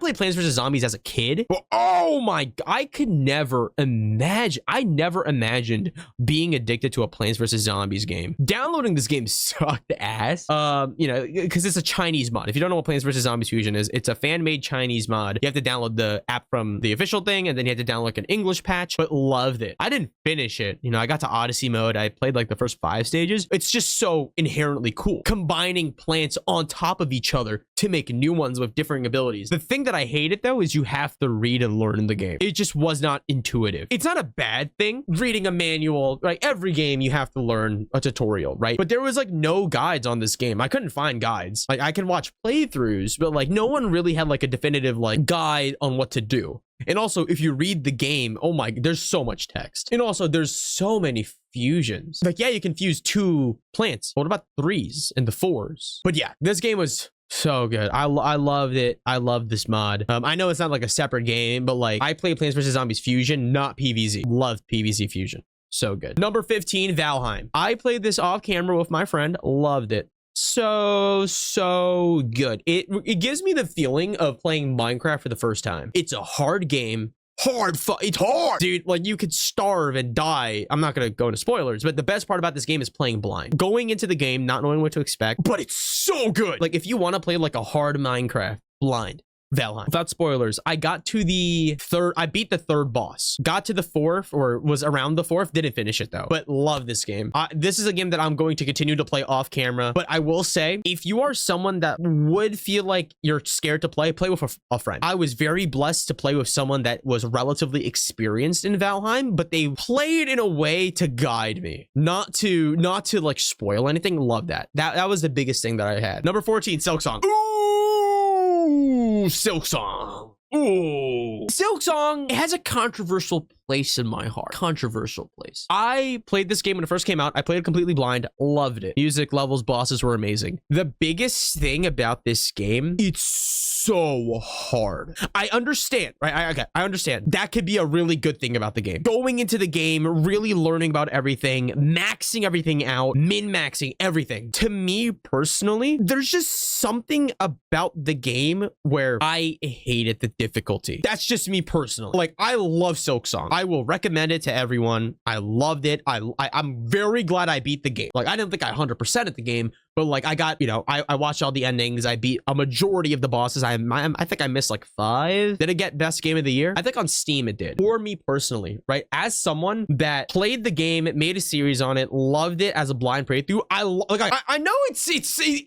played Plants vs. Zombies as a kid. But oh my, I could never imagine. I never imagined being addicted to a Plants vs. Zombies game. Downloading this game sucked ass. You know, because it's a Chinese mod. If you don't know what Plants vs. Zombies Fusion is, it's a fan-made Chinese mod. You have to download the app from the official thing, and then you have to download like an English patch, but loved it. I didn't finish it. You know, I got to Odyssey mode. I played like the first 5 stages. It's just so inherently cool. Combining plants on top of each other to make new ones with differing abilities. The thing that I hated though is you have to read and learn in the game. It just was not intuitive. It's not a bad thing reading a manual, right? Every game you have to learn a tutorial, right? But there was like no guides on this game. I couldn't find guides. Like, I could watch playthroughs, but like no one really had like a definitive like guide on what to do. And also, if you read the game, oh my, there's so much text. And also, there's so many fusions. Like, yeah, you can fuse 2 plants. What about 3s and the 4s? But yeah, this game was so good. I loved it. I loved this mod. I know it's not like a separate game, but like I played Plants vs. Zombies Fusion, not PvZ. Loved PvZ Fusion. So good. Number 15, Valheim. I played this off camera with my friend. Loved it. So good. It gives me the feeling of playing Minecraft for the first time. It's a hard game. It's hard, dude. Like, you could starve and die. I'm not gonna go into spoilers, but the best part about this game is playing blind, going into the game not knowing what to expect, but it's so good. Like, if you want to play like a hard Minecraft blind, Valheim. Without spoilers, I got to the 3rd, I beat the 3rd boss, got to the 4th, or was around the 4th, didn't finish it though, but love this game. This is a game that I'm going to continue to play off camera, but I will say, if you are someone that would feel like you're scared to play with a friend. I was very blessed to play with someone that was relatively experienced in Valheim, but they played in a way to guide me, not to like spoil anything. Love that. That was the biggest thing that I had. Number 14, Silksong. Ooh, Silksong. Ooh. Silksong has a controversial place in my heart. Controversial place. I played this game when it first came out. I played it completely blind. Loved it. Music, levels, bosses were amazing. The biggest thing about this game, it's so hard. I understand, right? I understand. That could be a really good thing about the game. Going into the game, really learning about everything, maxing everything out, min-maxing everything. To me personally, there's just something about the game where I hated the difficulty. That's just me personally. Like, I love Silksong. I will recommend it to everyone. I loved it. I'm very glad I beat the game. Like, I didn't think I 100% at the game, but like I got, you know, I watched all the endings. I beat a majority of the bosses. I think I missed like 5. Did it get best game of the year? I think on Steam it did. For me personally, right? As someone that played the game, made a series on it, loved it as a blind playthrough. I know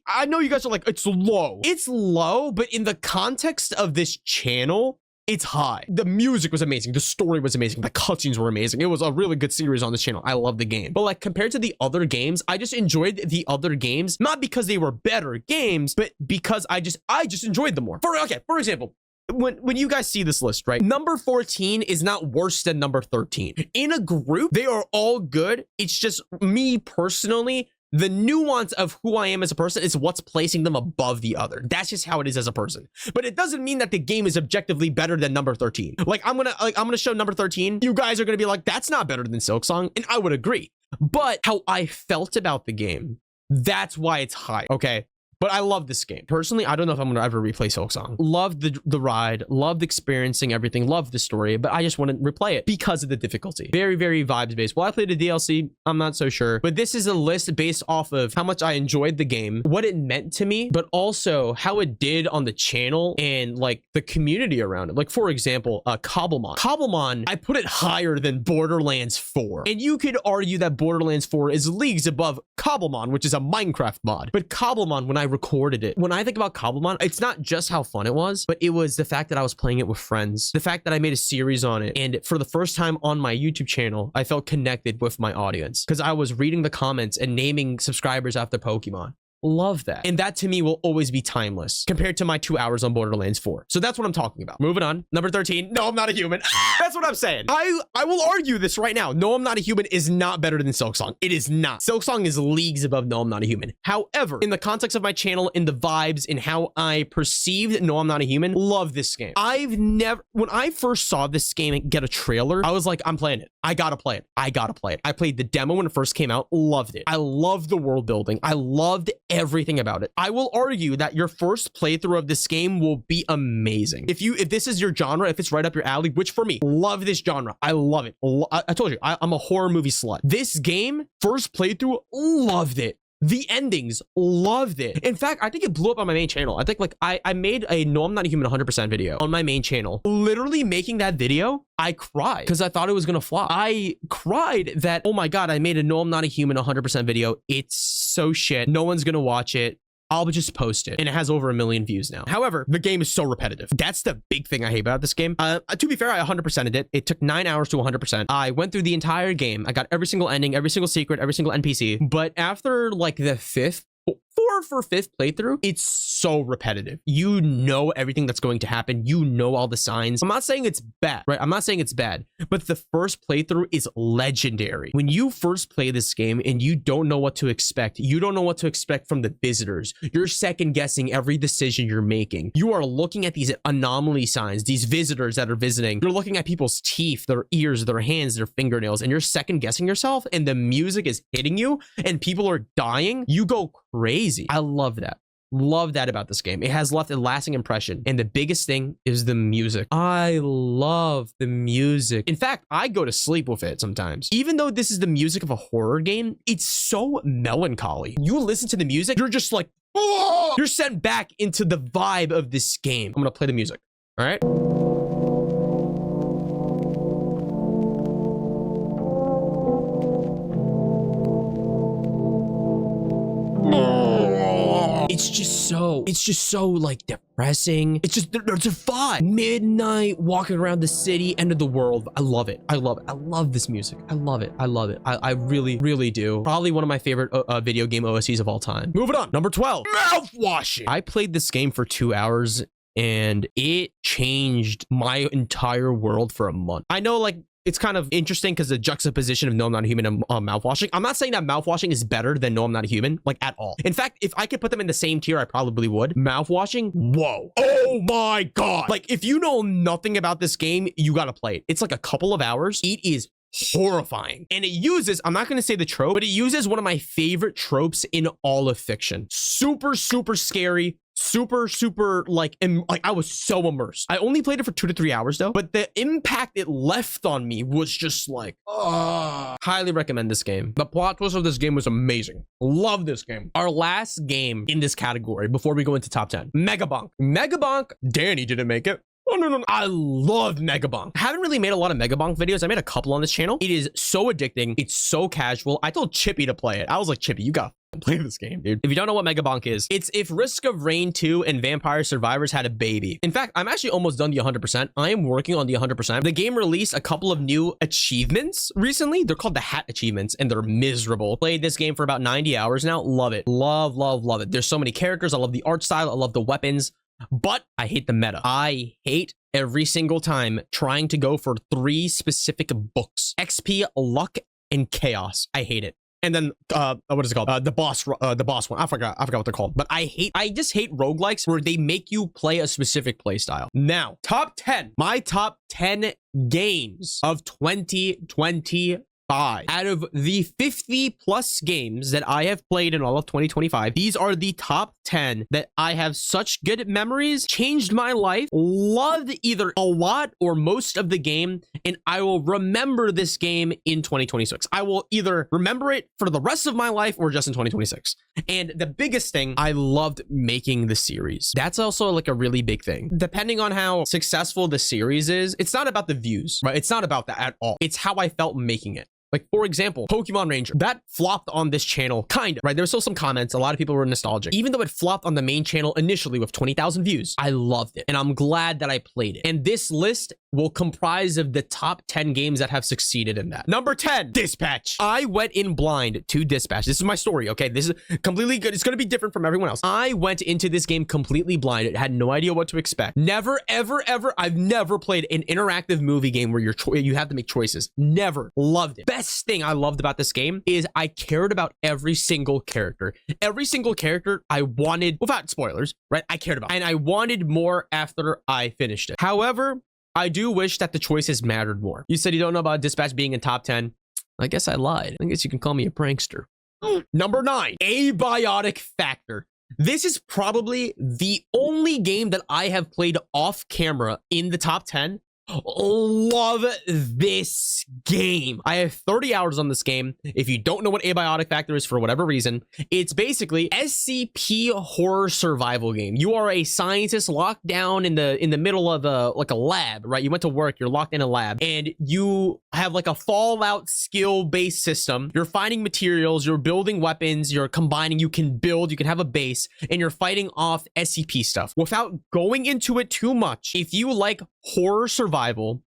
I know you guys are like, it's low. It's low, but in the context of this channel, it's high. The music was amazing. The story was amazing. The cutscenes were amazing. It was a really good series on this channel. I love the game. But like, compared to the other games, I just enjoyed the other games, not because they were better games, but because I just enjoyed them more. For example, when you guys see this list, right? Number 14 is not worse than number 13. In a group, they are all good. It's just me personally, the nuance of who I am as a person is what's placing them above the other. That's just how it is as a person. But it doesn't mean that the game is objectively better than number 13. Like, I'm gonna show number 13. You guys are gonna be like, that's not better than Silksong, and I would agree. But how I felt about the game, that's why it's high. Okay. But I love this game. Personally, I don't know if I'm going to ever replay Silksong. Love the ride, loved experiencing everything, loved the story, but I just want to replay it because of the difficulty. Very, very vibes based. Will I play the DLC? I'm not so sure. But this is a list based off of how much I enjoyed the game, what it meant to me, but also how it did on the channel and like the community around it. Like, for example, Cobblemon. Cobblemon, I put it higher than Borderlands 4. And you could argue that Borderlands 4 is leagues above Cobblemon, which is a Minecraft mod. But Cobblemon, when I recorded it, when I think about Cobblemon, it's not just how fun it was, but it was the fact that I was playing it with friends, the fact that I made a series on it. And for the first time on my YouTube channel, I felt connected with my audience because I was reading the comments and naming subscribers after Pokemon. Love that. And that to me will always be timeless compared to my 2 hours on Borderlands 4. So that's what I'm talking about. Moving on. Number 13. No, I'm not a human. That's what I'm saying. I will argue this right now. No, I'm not a human is not better than Silksong. It is not. Silksong is leagues above No, I'm not a human. However, in the context of my channel, in the vibes, in how I perceived No, I'm not a human, love this game. When I first saw this game get a trailer, I was like, I'm playing it. I gotta play it. I gotta play it. I played the demo when it first came out. Loved it. I loved the world building. I loved everything about it. I will argue that your first playthrough of this game will be amazing. If this is your genre, if it's right up your alley, which for me, love this genre. I love it. I told you, I'm a horror movie slut. This game, first playthrough, loved it. The endings, loved it. In fact, I think it blew up on my main channel. I think like I made a No, I'm Not a Human 100% video on my main channel. Literally making that video, I cried because I thought it was gonna flop. I cried that, oh my God, I made a No, I'm Not a Human 100% video. It's so shit. No one's gonna watch it. I'll just post it. And it has over 1 million views now. However, the game is so repetitive. That's the big thing I hate about this game. To be fair, I 100%ed it. It took 9 hours to 100%. I went through the entire game. I got every single ending, every single secret, every single NPC. But after like the fifth playthrough, it's so repetitive. You know everything that's going to happen. You know all the signs. I'm not saying it's bad, right? I'm not saying it's bad, but the first playthrough is legendary. When you first play this game and you don't know what to expect, you don't know what to expect from the visitors. You're second guessing every decision you're making. You are looking at these anomaly signs, these visitors that are visiting. You're looking at people's teeth, their ears, their hands, their fingernails, and you're second guessing yourself, and the music is hitting you and people are dying. You go crazy. I love that. Love that about this game. It has left a lasting impression. And the biggest thing is the music. I love the music. In fact, I go to sleep with it sometimes. Even though this is the music of a horror game, it's so melancholy. You listen to the music, you're just like, oh! You're sent back into the vibe of this game. I'm gonna play the music. All right. It's just so like depressing. It's just, there's a vibe. Midnight, walking around the city, end of the world. I love it. I love it. I love this music. I love it. I love it. I really, really do. Probably one of my favorite video game OSTs of all time. Moving on. Number 12, mouthwashing. I played this game for 2 hours and it changed my entire world for a month. I know like, it's kind of interesting because the juxtaposition of No, I'm Not a Human and mouthwashing. I'm not saying that mouthwashing is better than No, I'm Not a Human, like at all. In fact, if I could put them in the same tier, I probably would. Mouthwashing, whoa. Oh my God. Like if you know nothing about this game, you got to play it. It's like a couple of hours. It is horrifying. And it uses, I'm not going to say the trope, but it uses one of my favorite tropes in all of fiction. Super, super scary. Super like I was so immersed. I only played it for 2 to 3 hours though, but the impact it left on me was just like, highly recommend this game. The plot twist of this game was amazing. Love this game. Our last game in this category before we go into top 10, Megabonk. Megabonk, Danny didn't make it. Oh, no. I love Megabonk. I haven't really made a lot of Megabonk videos. I made a couple on this channel. It is so addicting. It's so casual. I told Chippy to play it. I was like, Chippy, you gotta play this game, dude. If you don't know what Megabonk is, it's if Risk of Rain 2 and Vampire Survivors had a baby. In fact, I'm actually almost done the 100%. I am working on the 100%. The game released a couple of new achievements recently. They're called the Hat Achievements, and they're miserable. Played this game for about 90 hours now. Love it. Love it. There's so many characters. I love the art style. I love the weapons. But I hate the meta. I hate every single time trying to go for 3 specific books: XP, luck, and chaos. I hate it. And then what is it called? The boss one. I forgot what they're called. But I just hate roguelikes where they make you play a specific play style. Now, top 10. My top 10 games of 2024. Out of the 50 plus games that I have played in all of 2025, these are the top 10 that I have such good memories, changed my life, loved either a lot or most of the game, and I will remember this game in 2026. I will either remember it for the rest of my life or just in 2026. And the biggest thing, I loved making the series. That's also like a really big thing. Depending on how successful the series is, it's not about the views, right? It's not about that at all. It's how I felt making it. Like, for example, Pokemon Ranger, that flopped on this channel, kind of, right? There were still some comments. A lot of people were nostalgic. Even though it flopped on the main channel initially with 20,000 views, I loved it. And I'm glad that I played it. And this list will comprise of the top 10 games that have succeeded in that. Number 10, Dispatch. I went in blind to Dispatch. This is my story, okay? This is completely good. It's going to be different from everyone else. I went into this game completely blind. Had no idea what to expect. Never, ever, ever. I've never played an interactive movie game where you have to make choices. Never. Loved it. Best thing I loved about this game is I cared about every single character. Every single character I wanted, without spoilers, right? I cared about. And I wanted more after I finished it. However, I do wish that the choices mattered more. You said you don't know about Dispatch being in top 10. I guess I lied. I guess you can call me a prankster. Number 9, Abiotic Factor. This is probably the only game that I have played off camera in the top 10. Love this game. I have 30 hours on this game. If you don't know what Abiotic Factor is for whatever reason, it's basically SCP horror survival game. You are a scientist locked down in the middle of a lab, right? You went to work, you're locked in a lab, and you have like a Fallout skill-based system. You're finding materials, you're building weapons, you're combining, you can build, you can have a base, and you're fighting off SCP stuff. Without going into it too much, if you like horror survival,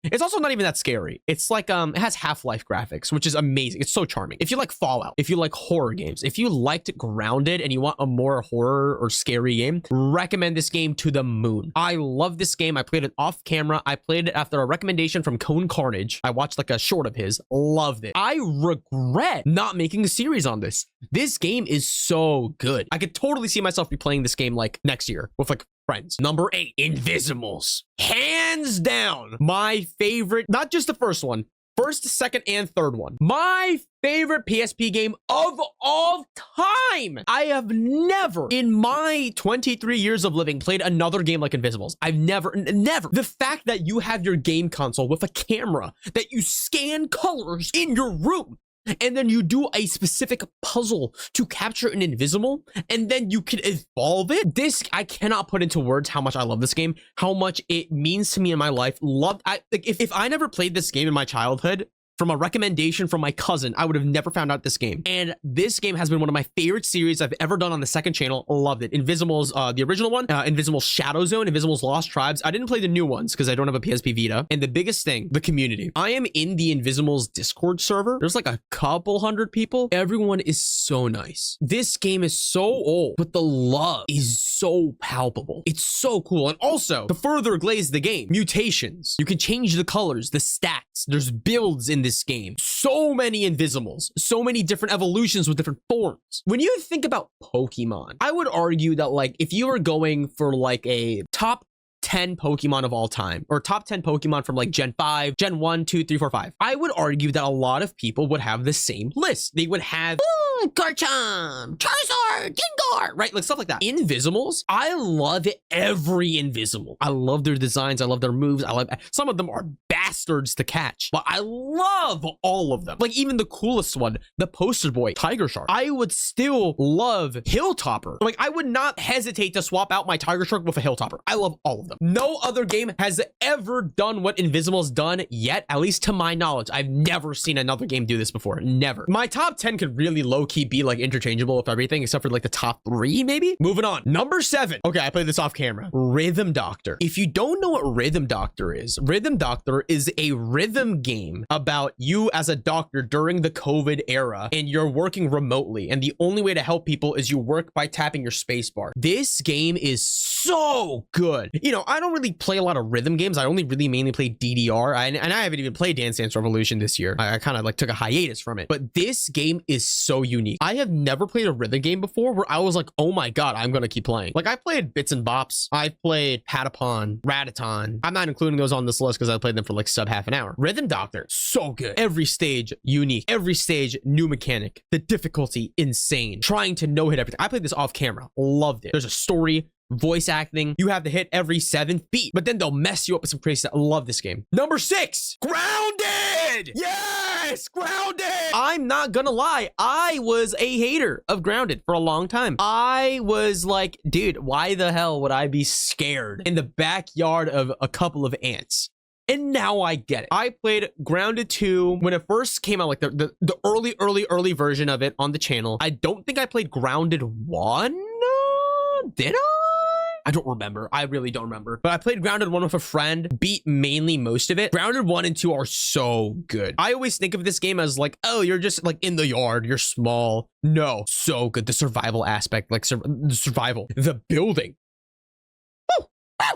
it's also not even that scary. It's like it has Half-Life graphics, which is amazing. It's so charming. If you like Fallout, if you like horror games, if you liked Grounded and you want a more horror or scary game, recommend this game to the moon. I love this game. I played it off camera. I played it after a recommendation from Cone Carnage. I watched like a short of his. Loved it. I regret not making a series on this. This game is so good. I could totally see myself replaying this game like next year with like friends. Number 8, Invisimals. Hands down, my favorite, not just the first one, first, second, and third one. My favorite PSP game of all time. I have never, in my 23 years of living, played another game like Invisibles. I've never. The fact that you have your game console with a camera, that you scan colors in your room, and then you do a specific puzzle to capture an invisible, and then you can evolve it. This, I cannot put into words how much I love this game, how much it means to me in my life. If I never played this game in my childhood, from a recommendation from my cousin, I would have never found out this game. And this game has been one of my favorite series I've ever done on the second channel. Loved it. Invisibles, the original one, Invisibles Shadow Zone, Invisibles Lost Tribes. I didn't play the new ones because I don't have a PSP Vita. And the biggest thing, the community. I am in the Invisibles Discord server. There's like a couple hundred people. Everyone is so nice. This game is so old, but the love is so palpable. It's so cool. And also, to further glaze the game, mutations. You can change the colors, the stats. There's builds in this game. So many Invisibles, so many different evolutions with different forms. When you think about Pokemon, I would argue that like if you were going for like a top 10 Pokemon of all time, or top 10 Pokemon from like Gen 5, Gen 1, 2, 3, 4, 5, I would argue that a lot of people would have the same list. They would have Garchomp, Charizard, Gengar, right? Like stuff like that. Invisimals, I love every Invisible. I love their designs. I love their moves. I love, some of them are bastards to catch, but I love all of them. Like even the coolest one, the poster boy, Tiger Shark. I would still love Hilltopper. Like I would not hesitate to swap out my Tiger Shark with a Hilltopper. I love all of them. No other game has ever done what Invisimals done yet, at least to my knowledge. I've never seen another game do this before. Never. My top 10 could really low-key be like interchangeable with everything except for like the top 3 maybe. Moving on. Number 7. Okay, I played this off camera. Rhythm Doctor. If you don't know what Rhythm Doctor is a rhythm game about you as a doctor during the COVID era, and you're working remotely, and the only way to help people is you work by tapping your space bar. This game is so good. You know, I don't really play a lot of rhythm games. I only really mainly play DDR, and I haven't even played Dance Dance Revolution this year. I kind of like took a hiatus from it, but this game is so unique. unique. I have never played a rhythm game before where I was like, oh my God, I'm going to keep playing. Like I played Bits and Bops. I played Patapon, Rataton. I'm not including those on this list because I played them for like sub half an hour. Rhythm Doctor, so good. Every stage unique. Every stage new mechanic. The difficulty insane. Trying to no hit everything. I played this off camera. Loved it. There's a story. Voice acting, you have to hit every 7 feet, but then they'll mess you up with some crazy stuff. I love this game. Number 6, Grounded. Yes, Grounded. I'm not gonna lie, I was a hater of Grounded for a long time. I was like, dude, why the hell would I be scared in the backyard of a couple of ants? And now I get it. I played Grounded 2 when it first came out, like the early version of it on the channel. I don't think I played Grounded 1. Did I? I don't remember. I really don't remember. But I played Grounded 1 with a friend, beat mainly most of it. Grounded 1 and 2 are so good. I always think of this game as like, oh, you're just like in the yard, you're small. No, so good. The survival aspect, like the survival, the building.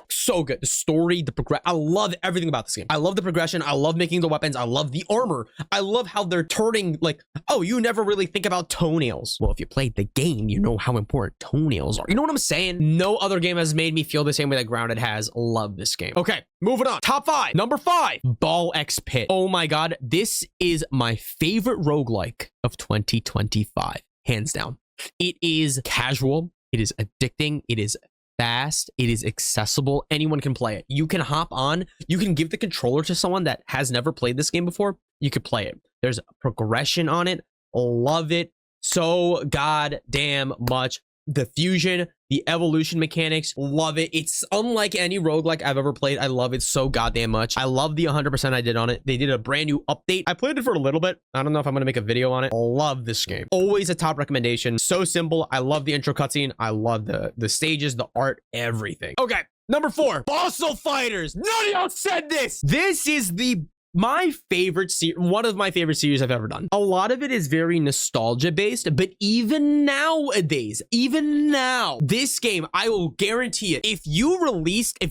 So good. The story, the progress. I love everything about this game. I love the progression. I love making the weapons. I love the armor. I love how they're turning like, oh, you never really think about toenails. Well, if you played the game, you know how important toenails are. You know what I'm saying? No other game has made me feel the same way that Grounded has. Love this game. Okay, moving on. Top 5. Number 5, Ball X Pit. Oh my God. This is my favorite roguelike of 2025. Hands down. It is casual. It is addicting. It is fast. It is accessible. Anyone can play it. You can hop on. You can give the controller to someone that has never played this game before. You could play it. There's progression on it. Love it so goddamn much. The fusion, the evolution mechanics, love it. It's unlike any roguelike I've ever played. I love it so goddamn much. I love the 100% I did on it. They did a brand new update. I played it for a little bit. I don't know if I'm going to make a video on it. Love this game. Always a top recommendation. So simple. I love the intro cutscene. I love the stages, the art, everything. Okay. Number 4, Fossil Fighters. None of y'all said this. This is my favorite one of my favorite series I've ever done. A lot of it is very nostalgia based, but even nowadays, this game, I will guarantee it. If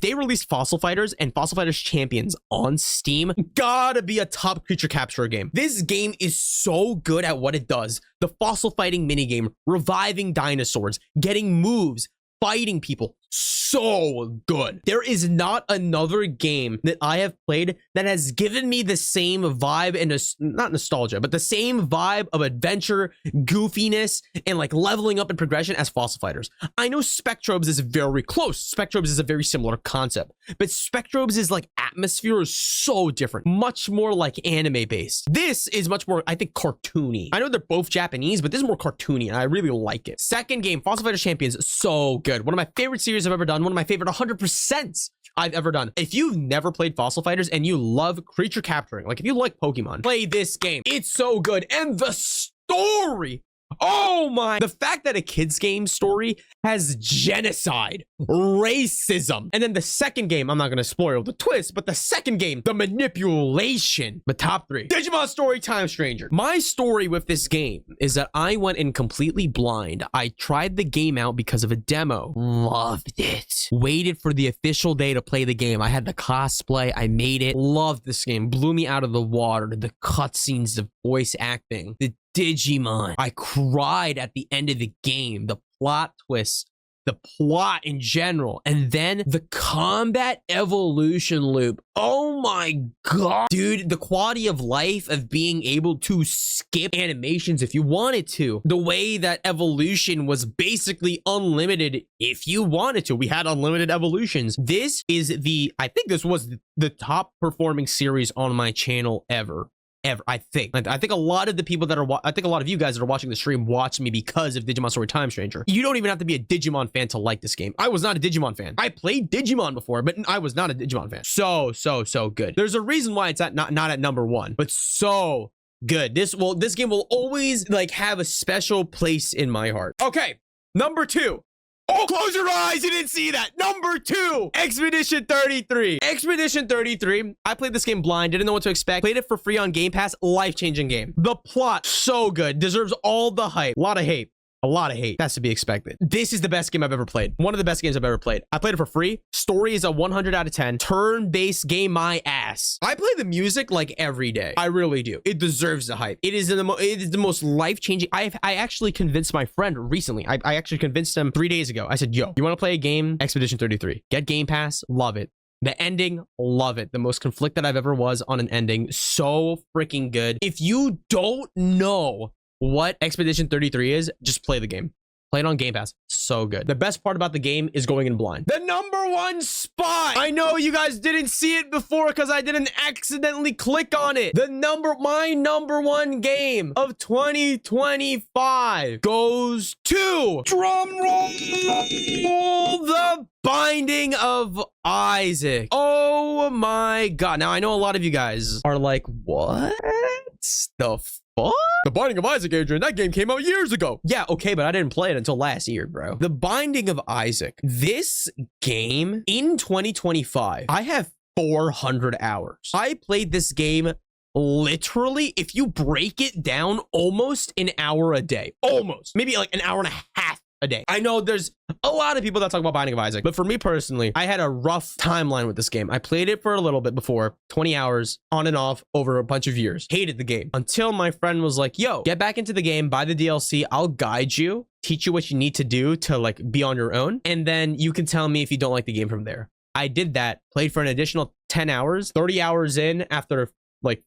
they released Fossil Fighters and Fossil Fighters Champions on Steam, gotta be a top creature capture game. This game is so good at what it does. The fossil fighting minigame, reviving dinosaurs, getting moves, fighting people, so good. There is not another game that I have played that has given me the same vibe and not nostalgia, but the same vibe of adventure, goofiness, and like leveling up and progression as Fossil Fighters. I know Spectrobes is very close. Spectrobes is a very similar concept, but Spectrobes is like atmosphere is so different, much more like anime based. This is much more, I think, cartoony. I know they're both Japanese, but this is more cartoony and I really like it. Second game, Fossil Fighters Champions, so good. One of my favorite series I've ever done. One of my favorite 100% I've ever done. If you've never played Fossil Fighters and you love creature capturing, like if you like Pokemon, play this game. It's so good. And the story, oh my, the fact that a kid's game story has genocide, racism, and then the second game, I'm not going to spoil the twist, but the second game, the manipulation. The top 3, Digimon Story Time Stranger. My story with this game is that I went in completely blind. I tried the game out because of a demo. Loved it. Waited for the official day to play the game. I had the cosplay. I made it. Loved this game. Blew me out of the water. The cutscenes, the voice acting, the Digimon. I cried at the end of the game. The plot twists, the plot in general, and then the combat evolution loop. Oh my God. Dude, the quality of life of being able to skip animations if you wanted to. The way that evolution was basically unlimited if you wanted to. We had unlimited evolutions. This is I think this was the top performing series on my channel ever. I think a lot of the people that I think a lot of you guys that are watching the stream watch me because of Digimon Story Time Stranger. You don't even have to be a Digimon fan to like this game. I was not a Digimon fan. I played Digimon before, but I was not a Digimon fan. So good. There's a reason why it's not at number 1, but so good. This game will always like have a special place in my heart. Okay, number 2. Oh, close your eyes. You didn't see that. Number 2, Expedition 33. Expedition 33. I played this game blind. Didn't know what to expect. Played it for free on Game Pass. Life-changing game. The plot, so good. Deserves all the hype. A lot of hate. A lot of hate. That's to be expected. This is the best game I've ever played. One of the best games I've ever played. I played it for free. Story is a 100 out of 10. Turn-based game, my ass. I play the music like every day. I really do. It deserves the hype. It is the most life-changing. I actually convinced my friend recently. I actually convinced him 3 days ago. I said, yo, you want to play a game? Expedition 33. Get Game Pass. Love it. The ending, love it. The most conflicted I've ever was on an ending. So freaking good. If you don't know what Expedition 33 is, just play the game. Play it on Game Pass. So good. The best part about the game is going in blind. The #1 spot. I know you guys didn't see it before because I didn't accidentally click on it. My #1 game of 2025 goes to, drum roll, The Binding of Isaac. Oh my God. Now I know a lot of you guys are like, what the fuck? The Binding of Isaac, Adrian, that game came out years ago. Yeah, okay, but I didn't play it until last year, bro. The Binding of Isaac. This game in 2025, I have 400 hours. I played this game literally, if you break it down, almost an hour a day. Almost. Maybe like an hour and a half a day. I know there's a lot of people that talk about Binding of Isaac, but for me personally, I had a rough timeline with this game. I played it for a little bit before, 20 hours on and off over a bunch of years. Hated the game until my friend was like, yo, get back into the game, buy the DLC. I'll guide you, teach you what you need to do to like be on your own. And then you can tell me if you don't like the game from there. I did that, played for an additional 10 hours, 30 hours in after like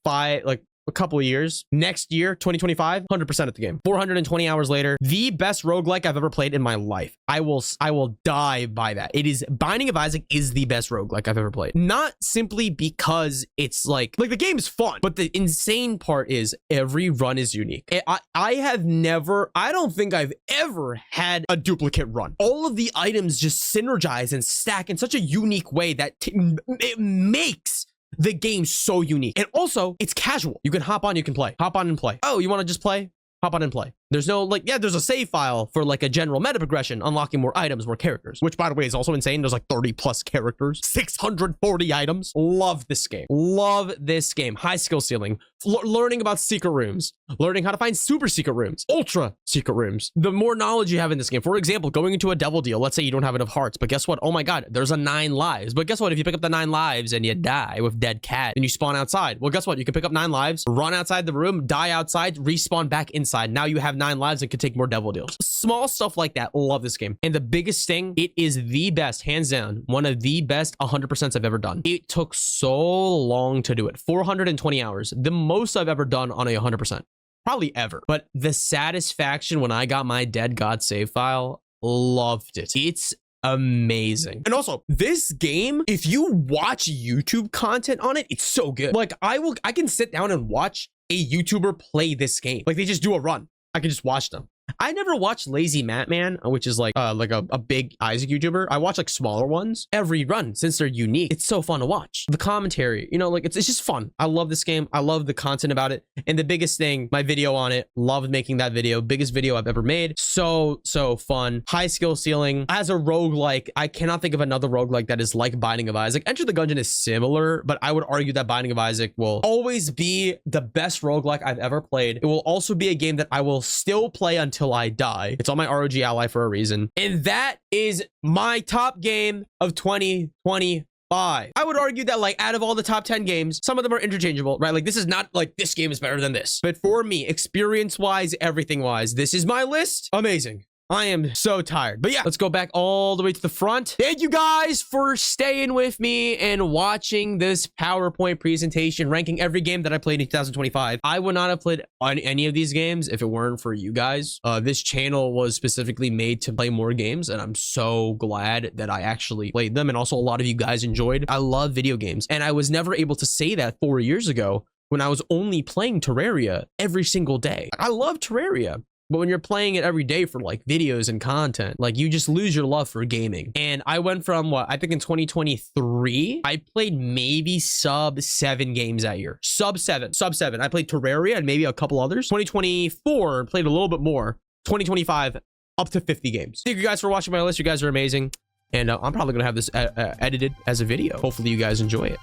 a couple of years. Next year, 2025, 100% at the game. 420 hours later, the best roguelike I've ever played in my life. I will die by that. It is, Binding of Isaac is the best roguelike I've ever played. Not simply because it's like the game's fun, but the insane part is every run is unique. I don't think I've ever had a duplicate run. All of the items just synergize and stack in such a unique way that it makes the game so unique. And also, it's casual. You can hop on, you can play. Hop on and play. Oh, you want to just play? Hop on and play. There's no there's a save file for like a general meta progression, unlocking more items, more characters, which by the way is also insane. There's like 30 plus characters, 640 items. Love this game. Love this game. High skill ceiling, learning about secret rooms, learning how to find super secret rooms, ultra secret rooms. The more knowledge you have in this game, for example, going into a devil deal, let's say you don't have enough hearts, but guess what? Oh my God, there's a 9 lives. But guess what? If you pick up the 9 lives and you die with dead cat and you spawn outside, well, guess what? You can pick up 9 lives, run outside the room, die outside, respawn back inside. Now you have 9 lives and can take more devil deals. Small stuff like that. Love this game. And the biggest thing, it is the best, hands down, one of the best 100% I've ever done. It took so long to do it. 420 hours. The most I've ever done on a 100%. Probably ever. But the satisfaction when I got my Dead God save file, loved it. It's amazing. And also, this game, if you watch YouTube content on it, it's so good. Like I can sit down and watch a YouTuber play this game. Like they just do a run. I can just watch them. I never watched Lazy Matt Man, which is like a big Isaac YouTuber. I watch like smaller ones every run since they're unique. It's so fun to watch. The commentary, you know, like it's just fun. I love this game. I love the content about it. And the biggest thing, my video on it, loved making that video. Biggest video I've ever made. So fun. High skill ceiling. As a roguelike, I cannot think of another roguelike that is like Binding of Isaac. Enter the Gungeon is similar, but I would argue that Binding of Isaac will always be the best roguelike I've ever played. It will also be a game that I will still play until I die. It's on my ROG ally for a reason. And that is my top game of 2025. I would argue that like out of all the top 10 games, some of them are interchangeable, right? Like this is not like this game is better than this. But for me, experience-wise, everything-wise, this is my list. Amazing. I am so tired. But yeah, let's go back all the way to the front. Thank you guys for staying with me and watching this PowerPoint presentation, ranking every game that I played in 2025. I would not have played on any of these games if it weren't for you guys. This channel was specifically made to play more games, and I'm so glad that I actually played them. And also a lot of you guys enjoyed. I love video games, and I was never able to say that 4 years ago when I was only playing Terraria every single day. I love Terraria. But when you're playing it every day for like videos and content, like you just lose your love for gaming. And I went from what I think in 2023, I played maybe sub 7 games that year. Sub 7. I played Terraria and maybe a couple others. 2024, played a little bit more. 2025, up to 50 games. Thank you guys for watching my list. You guys are amazing. And I'm probably going to have this edited as a video. Hopefully you guys enjoy it.